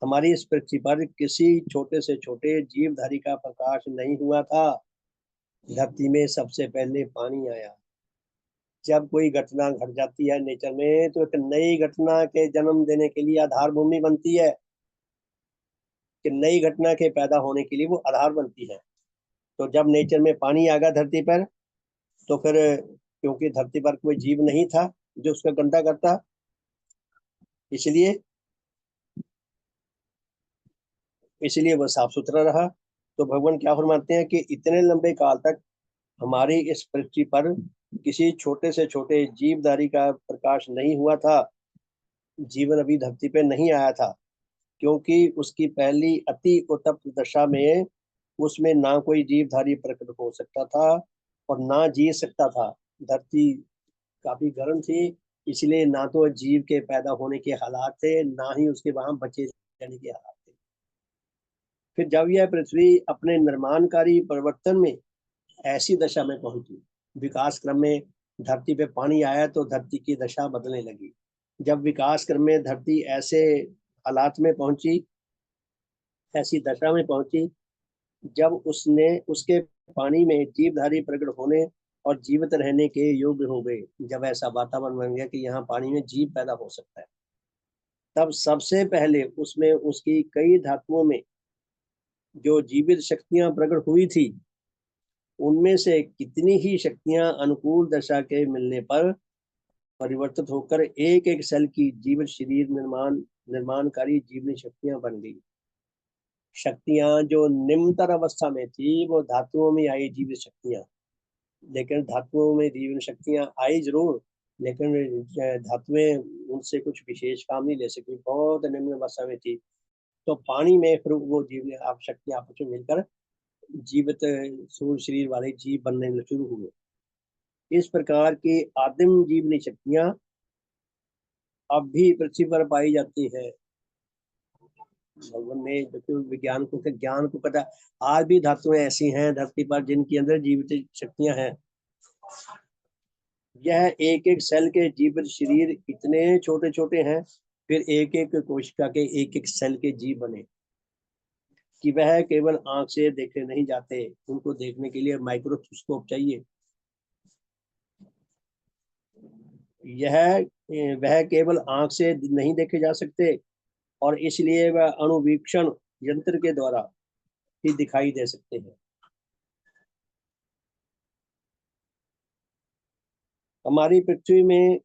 हमारी इस पृथ्वी पर किसी छोटे से छोटे जीवधारी का प्रकाश नहीं हुआ था। धरती में सबसे पहले पानी आया। जब कोई घटना घट जाती है नेचर में, तो एक नई घटना के जन्म देने के लिए आधार भूमि बनती है, कि नई घटना के पैदा होने के लिए वो आधार बनती है। तो जब नेचर में पानी आ गया धरती पर, तो फिर क्योंकि धरती पर कोई जीव नहीं था जो उसका गंदा करता, इसलिए इसलिए वह साफ सुथरा रहा। तो भगवान क्या फरमाते हैं कि इतने लंबे काल तक हमारी इस पृथ्वी पर किसी छोटे से छोटे जीवधारी का प्रकाश नहीं हुआ था। जीवन अभी धरती पे नहीं आया था, क्योंकि उसकी पहली अति उत्तप्त दशा में उसमें ना कोई जीवधारी प्रकट हो सकता था और ना जी सकता था। धरती काफी गर्म थी, इसलिए ना तो जीव के पैदा होने के हालात थे, ना ही उसके वहां बचे रहने के हालात थे। फिर जब यह पृथ्वी अपने निर्माणकारी परिवर्तन में ऐसी दशा में पहुंची, विकास क्रम में धरती पे पानी आया, तो धरती की दशा बदलने लगी। जब विकास क्रम में धरती ऐसे हालात में पहुंची, ऐसी दशा में पहुंची, जब उसने उसके पानी में जीवधारी प्रकट होने और जीवित रहने के योग्य हो गए, जब ऐसा वातावरण बन गया कि यहाँ पानी में जीव पैदा हो सकता है, तब सबसे पहले उसमें उसकी कई धातुओं में जो जीवित शक्तियां प्रकट हुई थी, उनमें से कितनी ही शक्तियां अनुकूल दशा के मिलने पर परिवर्तित होकर एक एक सेल की जीवित शरीर निर्माणकारी जीवनी शक्तियां बन गई। शक्तियां जो निम्नतर अवस्था में थी वो धातुओं में आई जीवित शक्तियां, लेकिन धातुओं में जीवन शक्तियां आई जरूर, लेकिन धातुएं उनसे कुछ विशेष काम नहीं ले सकी, बहुत निम्न अवस्था में थी। तो पानी में फिर वो जीवन आप शक्तियां आपस में मिलकर जीवित सूर्य शरीर वाले जीव बनने शुरू हुए। इस प्रकार की आदिम जीवनी शक्तियां अब भी पृथ्वी पर पाई जाती है। भगवान ने जो विज्ञान को, ज्ञान को पता, आज भी धातुएं ऐसी हैं धरती पर जिनके अंदर जीवित शक्तियां हैं। यह एक एक सेल के जीवित शरीर इतने छोटे छोटे हैं, फिर एक एक कोशिका के एक एक सेल के जीव बने, कि वह केवल आंख से देखे नहीं जाते, उनको देखने के लिए माइक्रोस्कोप चाहिए। वह केवल आंख से नहीं देखे जा सकते, और इसलिए वह अणुवीक्षण यंत्र के द्वारा ही दिखाई दे सकते हैं। हमारी पृथ्वी में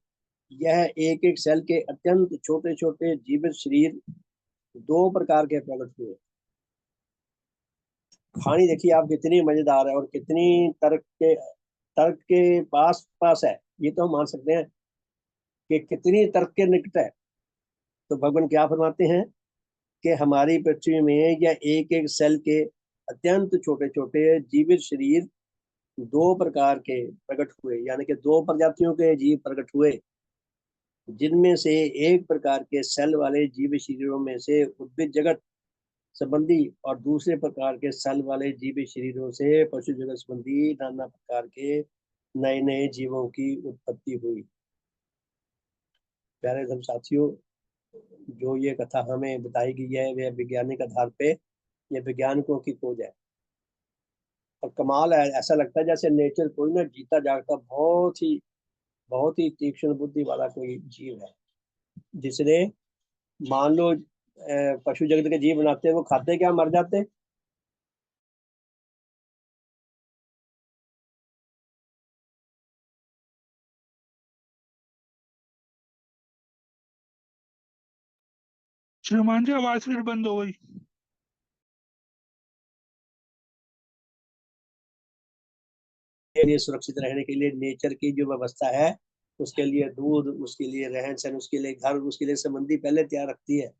यह एक एक सेल के अत्यंत छोटे छोटे जीवित शरीर दो प्रकार के प्रकट हुए। कहानी देखिए आप कितनी मजेदार है और कितनी तर्क के पास पास है, ये तो हम मान सकते हैं कि कितनी तर्क के निकट है। तो भगवान क्या फरमाते हैं कि हमारी पृथ्वी में यह एक एक सेल के अत्यंत छोटे छोटे जीवित शरीर दो प्रकार के प्रकट हुए, यानी कि दो प्रजातियों के जीव प्रकट हुए, जिनमें से एक प्रकार के सेल वाले जीव शरीरों में से उद्भिद जगत संबंधी और दूसरे प्रकार के सेल वाले जीव शरीरों से पशु जगत संबंधी नाना प्रकार के नए नए जीवों की उत्पत्ति हुई। प्यारे धर्म साथियों, जो ये कथा हमें बताई गई है वह वैज्ञानिक आधार पे, ये वैज्ञानिकों की खोज है। और कमाल है, ऐसा लगता है जैसे नेचर कोई ना जीता जागता बहुत ही तीक्ष्ण बुद्धि वाला कोई जीव है, जिसने मान लो पशु जगत के जीव बनाते, वो खाते क्या, मर जाते। श्रीमान जी आवाज फिर बंद हो गई। के लिए सुरक्षित रहने के लिए नेचर की जो व्यवस्था है, उसके लिए दूध, उसके लिए रहन सहन, उसके लिए घर, उसके लिए संबंधी पहले तैयार रखती है।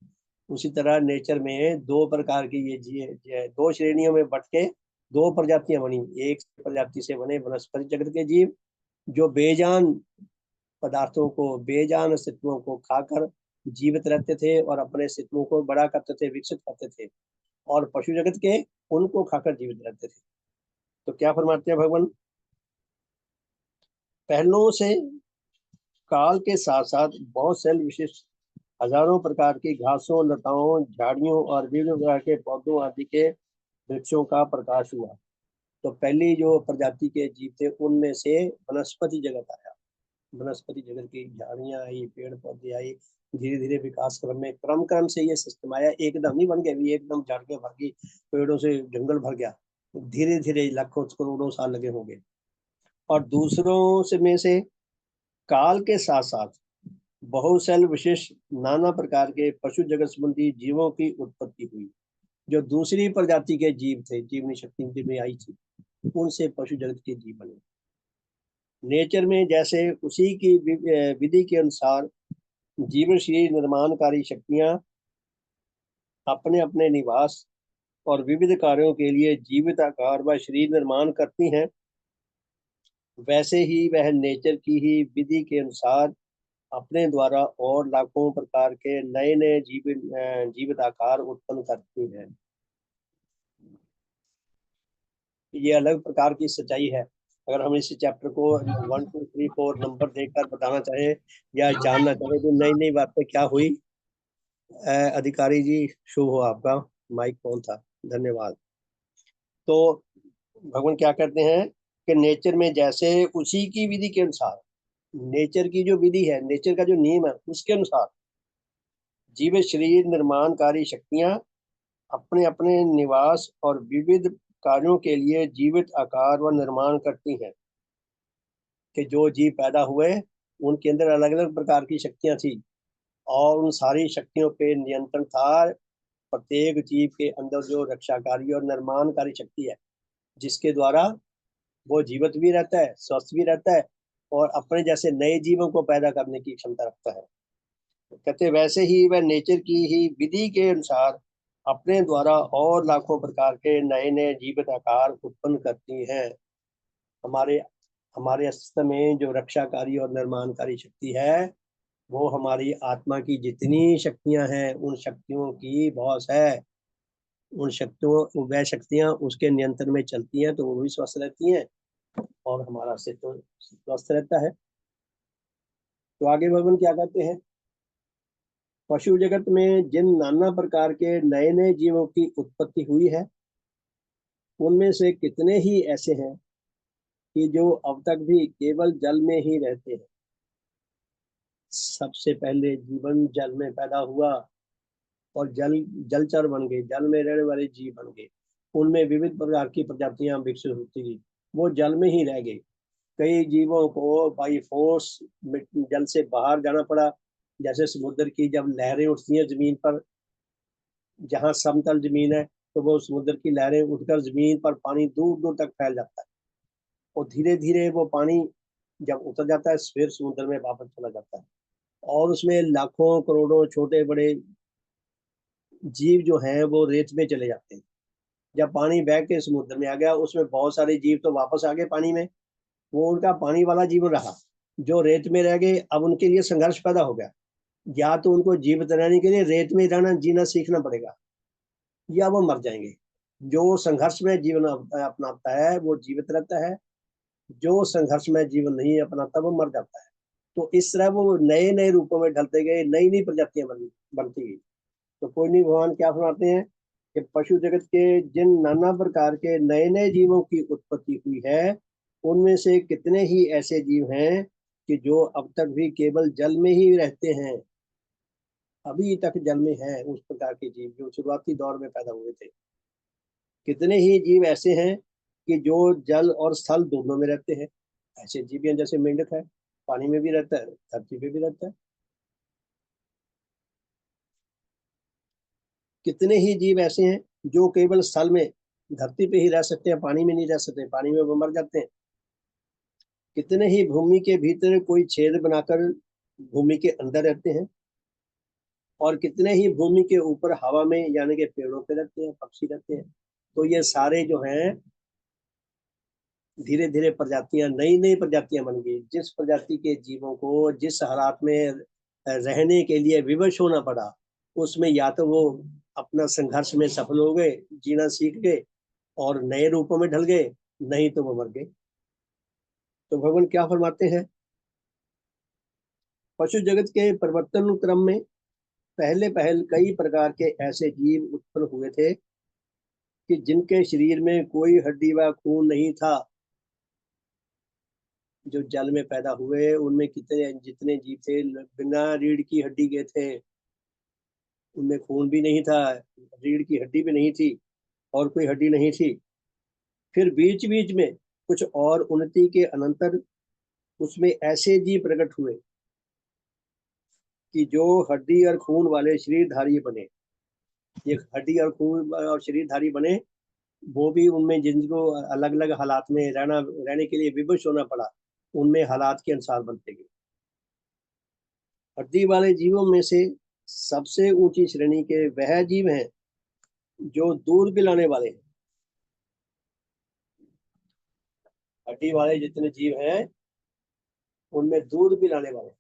उसी तरह नेचर में दो प्रकार की ये दो श्रेणियों में बट के दो प्रजातियां बनी। एक प्रजाति से बने वनस्पति जगत के जीव जो बेजान पदार्थों को, बेजान अस्तित्वों को खाकर जीवित रहते थे और अपने अस्तित्वों को बड़ा करते थे, विकसित करते थे, और पशु जगत के उनको खाकर जीवित रहते थे। तो क्या फरमाते हैं भगवान, पहलों से काल के साथ साथ बहुत सेल विशिष्ट हजारों प्रकार की घासों, लताओं, झाड़ियों और विभिन्न प्रकार के पौधों आदि के वृक्षों का प्रकाश हुआ। तो पहली जो प्रजाति के जीव थे उनमें से वनस्पति जगत आया। वनस्पति जगत की झाड़ियां आई, पेड़ पौधे आई, धीरे धीरे विकास क्रम में क्रम से ये सिस्टम आया। एकदम नहीं बन गया, एकदम झाड़ के भर गई, पेड़ों से जंगल भर गया। धीरे धीरे लाखों करोड़ों साल लगे होंगे। और दूसरों से में से काल के साथ साथ बहुसेल विशेष नाना प्रकार के पशु जगत संबंधी जीवों की उत्पत्ति हुई। जो दूसरी प्रजाति के जीव थे, जीवनी शक्ति जिनमें आई थी, उनसे पशु जगत के जीव बने। नेचर में जैसे उसी की विधि के अनुसार जीवनशील निर्माणकारी शक्तियां अपने अपने निवास और विविध कार्यों के लिए जीवित आकार व शरीर निर्माण करती हैं, वैसे ही वह नेचर की ही विधि के अनुसार अपने द्वारा और लाखों प्रकार के नए नए जीवित आकार उत्पन्न करती है। ये अलग प्रकार की सच्चाई है। अगर हम इस चैप्टर को 1 2 3 4 नंबर देकर बताना चाहें या जानना चाहें तो नई नई बातें क्या हुई। अधिकारी जी, शुभ हो आपका, माइक कौन था, धन्यवाद। तो भगवान क्या कहते हैं कि नेचर में जैसे उसी की विधि के अनुसार, नेचर की जो विधि है, नेचर का जो नियम है, उसके अनुसार जीवित शरीर निर्माणकारी शक्तियां अपने अपने निवास और विविध कार्यों के लिए जीवित आकार व निर्माण करती हैं। कि जो जीव पैदा हुए उनके अंदर अलग अलग प्रकार की शक्तियां थी और उन सारी शक्तियों पे नियंत्रण था। प्रत्येक जीव के अंदर जो रक्षाकारी और निर्माणकारी शक्ति है, जिसके द्वारा वो जीवित भी रहता है, स्वस्थ भी रहता है और अपने जैसे नए जीवों को पैदा करने की क्षमता रखता है। कहते वैसे ही वह नेचर की ही विधि के अनुसार अपने द्वारा और लाखों प्रकार के नए नए जीवित आकार उत्पन्न करती हैं। हमारे हमारे अस्तित्व में जो रक्षाकारी और निर्माणकारी शक्ति है, वो हमारी आत्मा की जितनी शक्तियां हैं उन शक्तियों की बॉस है। उन शक्तियों, वह शक्तियां उसके नियंत्रण में चलती हैं तो वो भी स्वस्थ रहती हैं और हमारा अस्तित्व स्वस्थ रहता है। तो आगे भगवान क्या कहते हैं, पशु जगत में जिन नाना प्रकार के नए नए जीवों की उत्पत्ति हुई है, उनमें से कितने ही ऐसे हैं कि जो अब तक भी केवल जल में ही रहते हैं। सबसे पहले जीवन जल में पैदा हुआ और जलचर बन गए, जल में रहने वाले जीव बन गए। उनमें विविध प्रकार की प्रजातियां विकसित होती गई, वो जल में ही रह गए। कई जीवों को बाई फोर्स जल से बाहर जाना पड़ा। जैसे समुद्र की जब लहरें उठती हैं जमीन पर, जहाँ समतल जमीन है, तो वो समुद्र की लहरें उठकर जमीन पर पानी दूर दूर तक फैल जाता है, और धीरे धीरे वो पानी जब उतर जाता है फिर समुद्र में वापस चला जाता है, और उसमें लाखों करोड़ों छोटे बड़े जीव जो हैं वो रेत में चले जाते हैं। जब पानी बह के समुद्र में आ गया, उसमें बहुत सारे जीव तो वापस आ गए पानी में, वो उनका पानी वाला जीवन रहा। जो रेत में रह गए, अब उनके लिए संघर्ष पैदा हो गया, या तो उनको जीवित रहने के लिए रेत में रहना जीना सीखना पड़ेगा, या वो मर जाएंगे। जो संघर्ष में जीवन अपनाता है वो जीवित रहता है, जो संघर्ष में जीवन नहीं अपनाता वो मर जाता है। तो इस तरह वो नए नए रूपों में ढलते गए, नई नई प्रजातियां बनती गई। तो कोई नहीं, भगवान क्या फरमाते हैं कि पशु जगत के जिन नाना प्रकार के नए नए जीवों की उत्पत्ति हुई है, उनमें से कितने ही ऐसे जीव हैं कि जो अब तक भी केवल जल में ही रहते हैं, अभी तक जल में है उस प्रकार के जीव जो शुरुआती दौर में पैदा हुए थे। कितने ही जीव ऐसे हैं कि जो जल और स्थल दोनों में रहते हैं। ऐसे जीव हैं जैसे मेंढक है, पानी में भी रहता है, धरती पे भी रहता है। कितने ही जीव ऐसे हैं जो केवल स्थल में धरती पे ही रह सकते हैं, पानी में नहीं रह सकते, पानी में वो मर जाते हैं। कितने ही भूमि के भीतर कोई छेद बनाकर भूमि के अंदर रहते हैं, और कितने ही भूमि के ऊपर हवा में यानी कि पेड़ों पे रहते हैं, पक्षी रहते हैं। तो ये सारे जो हैं धीरे धीरे प्रजातियां, नई नई प्रजातियां बन गई। जिस प्रजाति के जीवों को जिस हालात में रहने के लिए विवश होना पड़ा, उसमें या तो वो अपना संघर्ष में सफल हो गए, जीना सीख गए और नए रूपों में ढल गए, नहीं तो वो मर गए। तो भगवान क्या फरमाते हैं, पशु जगत के परिवर्तन क्रम में पहले पहल कई प्रकार के ऐसे जीव उत्पन्न हुए थे कि जिनके शरीर में कोई हड्डी व खून नहीं था। जो जल में पैदा हुए उनमें कितने जितने जीव थे बिना रीढ़ की हड्डी के थे, उनमें खून भी नहीं था, रीढ़ की हड्डी भी नहीं थी, और कोई हड्डी नहीं थी। फिर बीच बीच में कुछ और उन्नति के अनंतर उसमें ऐसे जीव प्रकट हुए कि जो हड्डी और खून वाले शरीरधारी बने। ये हड्डी और खून और शरीरधारी बने, वो भी उनमें जिनको अलग अलग हालात में रहने के लिए विवश होना पड़ा, उनमें हालात के अनुसार बनते गए। हड्डी वाले जीवों में से सबसे ऊंची श्रेणी के वह जीव हैं जो दूध पिलाने वाले हैं। हड्डी वाले जितने जीव हैं उनमें दूध पिलाने वाले,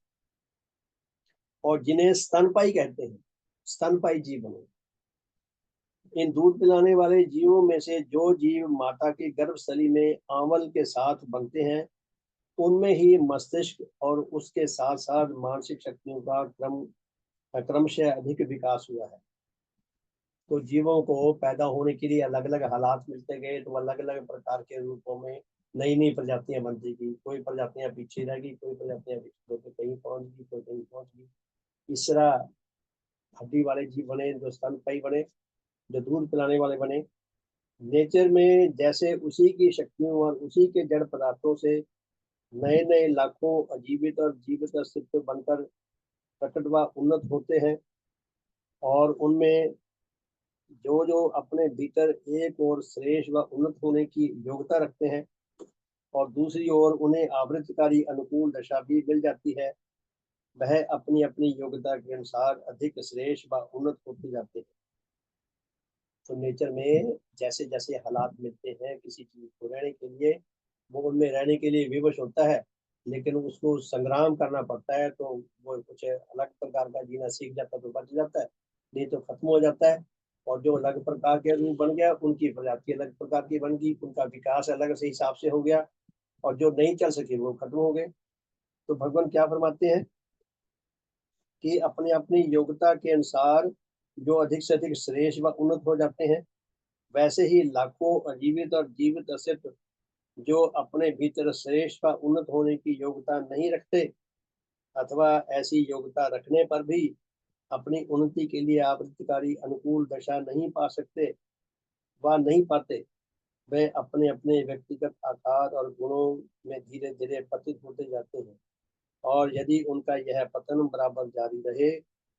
और जिन्हें स्तनपायी कहते हैं, स्तनपायी जीव बने। इन दूध पिलाने वाले जीवों में से जो जीव माता की गर्भस्थली में आंवल के साथ बनते हैं, उनमें ही मस्तिष्क और उसके साथ साथ मानसिक शक्तियों का क्रमशः अधिक विकास हुआ है। तो जीवों को पैदा होने के लिए अलग अलग हालात मिलते गए, तो अलग अलग प्रकार के रूपों में नई नई प्रजातियां बनती गई। कोई प्रजातियां पीछे रह गई, कोई प्रजातियां पीछे कहीं पहुंच गई, कोई कहीं पहुंच गई। इस तरह हड्डी वाले जीव बने, जो स्तनपायी बने, जो दूध पिलाने वाले बने। नेचर में जैसे उसी की शक्तियों और उसी के जड़ पदार्थों से नए नए लाखों अजीवित और जीवित अस्तित्व बनकर प्रकट व उन्नत होते हैं, और उनमें जो जो अपने भीतर एक और श्रेष्ठ व उन्नत होने की योग्यता रखते हैं, और दूसरी ओर उन्हें आवृत्तिकारी अनुकूल दशा भी मिल जाती है, वह अपनी अपनी योग्यता के अनुसार अधिक श्रेष्ठ व उन्नत होते जाते हैं। तो नेचर में जैसे जैसे हालात मिलते हैं किसी चीज को रहने के लिए, वो उनमें रहने के लिए विवश होता है, लेकिन उसको संग्राम करना पड़ता है। तो वो कुछ अलग प्रकार का जीना सीख जाता है तो बच जाता है, नहीं तो खत्म हो जाता है। और जो अलग प्रकार के रूप बन गया, उनकी प्रजाति अलग प्रकार की बन गई, उनका विकास अलग से हिसाब से हो गया, और जो नहीं चल सके वो खत्म हो गए। तो भगवान क्या फरमाते हैं कि अपनी अपनी योग्यता के अनुसार जो अधिक से अधिक श्रेष्ठ व उन्नत हो जाते हैं, वैसे ही लाखों अजीवित और जीवित अस्तित्व जो अपने भीतर श्रेष्ठ व उन्नत होने की योग्यता नहीं रखते, अथवा ऐसी योग्यता रखने पर भी अपनी उन्नति के लिए आवृत्तिकारी अनुकूल दशा नहीं पा सकते व नहीं पाते, वे अपने अपने व्यक्तिगत आकार और गुणों में धीरे धीरे पतित होते जाते हैं, और यदि उनका यह पतन बराबर जारी रहे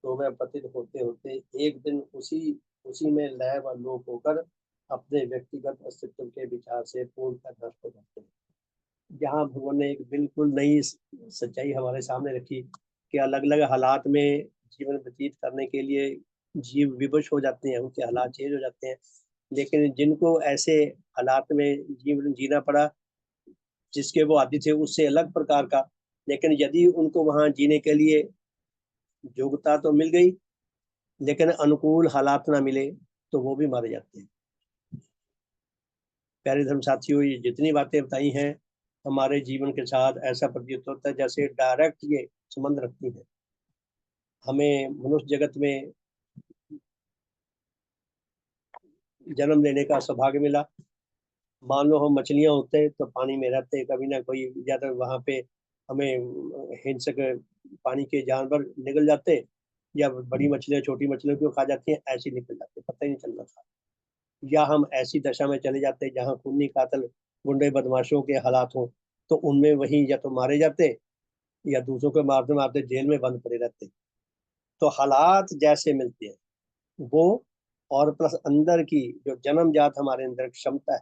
तो वह पतित होते होते एक दिन उसी उसी में लय व लोप होकर अपने व्यक्तिगत अस्तित्व के विचार से पूर्णतः नष्ट हो जाते हैं। यहाँ भगवान ने एक बिल्कुल नई सच्चाई हमारे सामने रखी कि अलग अलग हालात में जीवन व्यतीत करने के लिए जीव विवश हो जाते हैं, उनके हालात चेंज हो जाते हैं। लेकिन जिनको ऐसे हालात में जीवन जीना पड़ा जिसके वो आदि थे उससे अलग प्रकार का, लेकिन यदि उनको वहां जीने के लिए योग्यता तो मिल गई लेकिन अनुकूल हालात ना मिले तो वो भी मारे जाते हैं। प्यारे धर्म साथियों, ये जितनी बातें बताई हैं हमारे जीवन के साथ ऐसा प्रतीत होता है जैसे डायरेक्ट ये संबंध रखती है। हमें मनुष्य जगत में जन्म लेने का सौभाग्य मिला। मान लो हम मछलियां होते तो पानी में रहते, कभी ना कोई ज्यादा वहां पे हमें हिंसक पानी के जानवर निकल जाते, या बड़ी मछलियां छोटी मछलियों को खा जाती हैं, ऐसे निकल जाते, पता ही नहीं चल रहा था। या हम ऐसी दशा में चले जाते जहाँ खूनी कातल गुंडे बदमाशों के हालात हो, तो उनमें वही या तो मारे जाते या दूसरों को मारते मारते जेल में बंद पड़े रहते। तो हालात जैसे मिलते हैं वो, और प्लस अंदर की जो जन्मजात हमारे अंदर क्षमता है,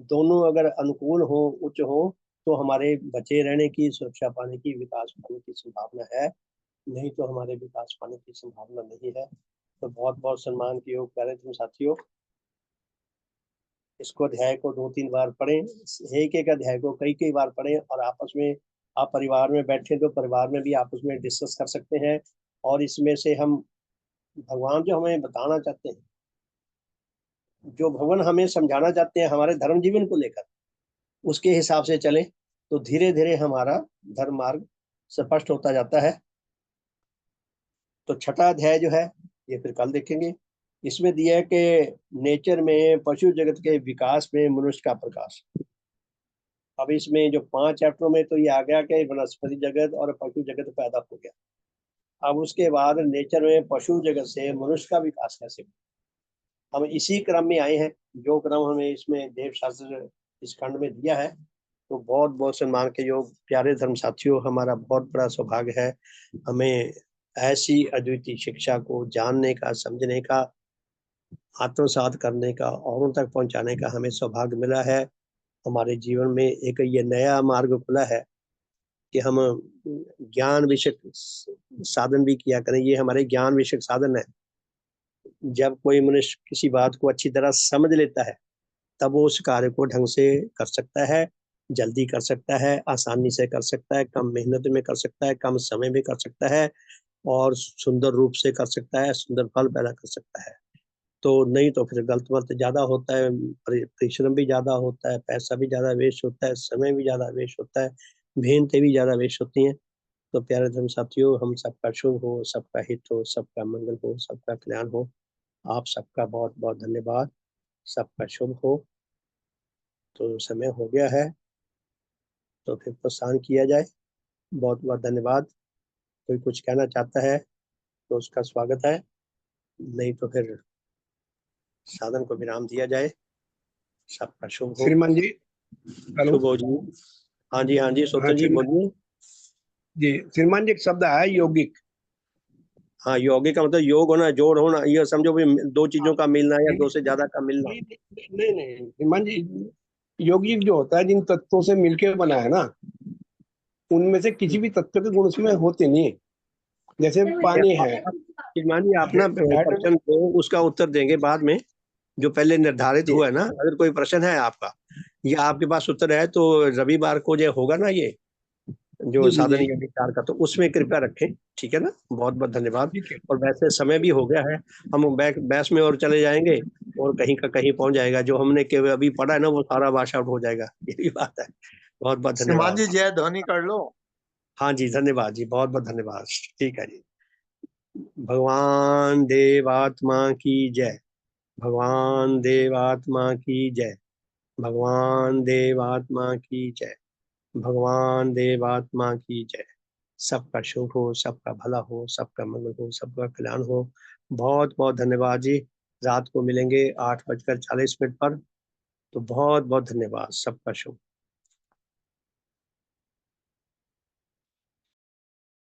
दोनों अगर अनुकूल हो, उच्च हो, तो हमारे बचे रहने की, सुरक्षा पाने की, विकास पाने की संभावना है। नहीं तो हमारे विकास पाने की संभावना नहीं है। तो बहुत बहुत सम्मान के योग प्यारे तुम साथियों, इसको अध्याय को 2-3 बार पढ़ें, एक एक अध्याय को कई कई बार पढ़ें, और आपस में आप परिवार में बैठे तो परिवार में भी आपस में डिस्कस कर सकते हैं। और इसमें से हम भगवान जो हमें बताना चाहते हैं, जो भगवान हमें समझाना चाहते हैं हमारे धर्म जीवन को लेकर, उसके हिसाब से चले तो धीरे धीरे हमारा धर्म मार्ग स्पष्ट होता जाता है। तो छठा अध्याय जो है ये फिर कल देखेंगे। इसमें दिया है कि नेचर में पशु जगत के विकास में मनुष्य का प्रकाश। अब इसमें जो 5 चैप्टरों में तो ये आ गया कि वनस्पति जगत और पशु जगत पैदा हो गया। अब उसके बाद नेचर में पशु जगत से मनुष्य का विकास कैसे, हम इसी क्रम में आए हैं, जो क्रम हमें इसमें देव शास्त्र इस खंड में दिया है। तो बहुत बहुत सम्मान के योग प्यारे धर्म साथियों, हमारा बहुत बड़ा सौभाग्य है हमें ऐसी अद्वितीय शिक्षा को जानने का, समझने का, आत्मसात करने का, औरों तक पहुंचाने का हमें सौभाग्य मिला है। हमारे जीवन में एक ये नया मार्ग खुला है कि हम ज्ञान विषयक साधन भी किया करें। ये हमारे ज्ञान विषयक साधन है। जब कोई मनुष्य किसी बात को अच्छी तरह समझ लेता है तब वो उस कार्य को ढंग से कर सकता है, जल्दी कर सकता है, आसानी से कर सकता है, कम मेहनत में कर सकता है, कम समय में कर सकता है, और सुंदर रूप से कर सकता है, सुंदर फल पैदा कर सकता है। तो नहीं तो फिर गलत वलत ज्यादा होता है, परिश्रम भी ज्यादा होता है, पैसा भी ज्यादा वेस्ट होता है, समय भी ज्यादा वेस्ट होता है, मेहनतें भी ज्यादा वेस्ट होती हैं। तो प्यारे धर्म साथियों, हम सबका शुभ हो, सबका हित हो, सबका मंगल हो, सबका कल्याण हो। आप सबका बहुत बहुत धन्यवाद। सबका शुभ हो। तो समय हो गया है तो फिर प्रस्थान किया जाए। बहुत बहुत धन्यवाद। कोई कुछ कहना चाहता है तो उसका स्वागत है, नहीं तो फिर साधन को विराम दिया जाए। सबका शुभ हो। श्रीमान जी, हेलो शुभ हो जी। हाँ जी, हाँ जी, हाँ सोतन जी श्रीमान बोलिए। जी, श्रीमान जी एक शब्द है यौगिक। हाँ, योगी का मतलब योग होना, जोड़ होना, ये समझो भी दो चीजों का मिलना या दो से ज्यादा का मिलना। नहीं नहीं श्रीमान जी, यौगिक जो होता है जिन तत्वों से मिलकर बना है ना, उनमें से किसी भी तत्व के गुण उसमें होते नहीं है। जैसे पानी है, श्रीमान जी, आप ना हाइड्रोजन प्रश्न को उसका उत्तर देंगे बाद में, जो पहले निर्धारित हुआ है ना। अगर कोई प्रश्न है आपका या आपके पास उत्तर है तो रविवार को जो होगा ना ये जो जी जी साधन जी या विचार का, तो उसमें कृपया रखें, ठीक है ना। बहुत बहुत धन्यवाद। ठीक है। और वैसे समय भी हो गया है, हम बहस में और चले जाएंगे और कहीं का कहीं पहुंच जाएगा। जो हमने केवल अभी पढ़ा है ना वो सारा वाश आउट हो जाएगा, यही बात है। बहुत बहुत श्रीमान धन्यवाद। जी जय ध्वनि कर लो। हाँ जी, धन्यवाद जी, बहुत बहुत धन्यवाद। ठीक है जी। भगवान देवात्मा की जय। भगवान देवात्मा की जय। भगवान देवात्मा की जय। भगवान देवात्मा की जय। सबका शुभ हो, सबका भला हो, सबका मंगल हो, सबका कल्याण हो। बहुत बहुत धन्यवाद जी। रात को मिलेंगे 8:40 पर। तो बहुत बहुत धन्यवाद, सबका शुभ।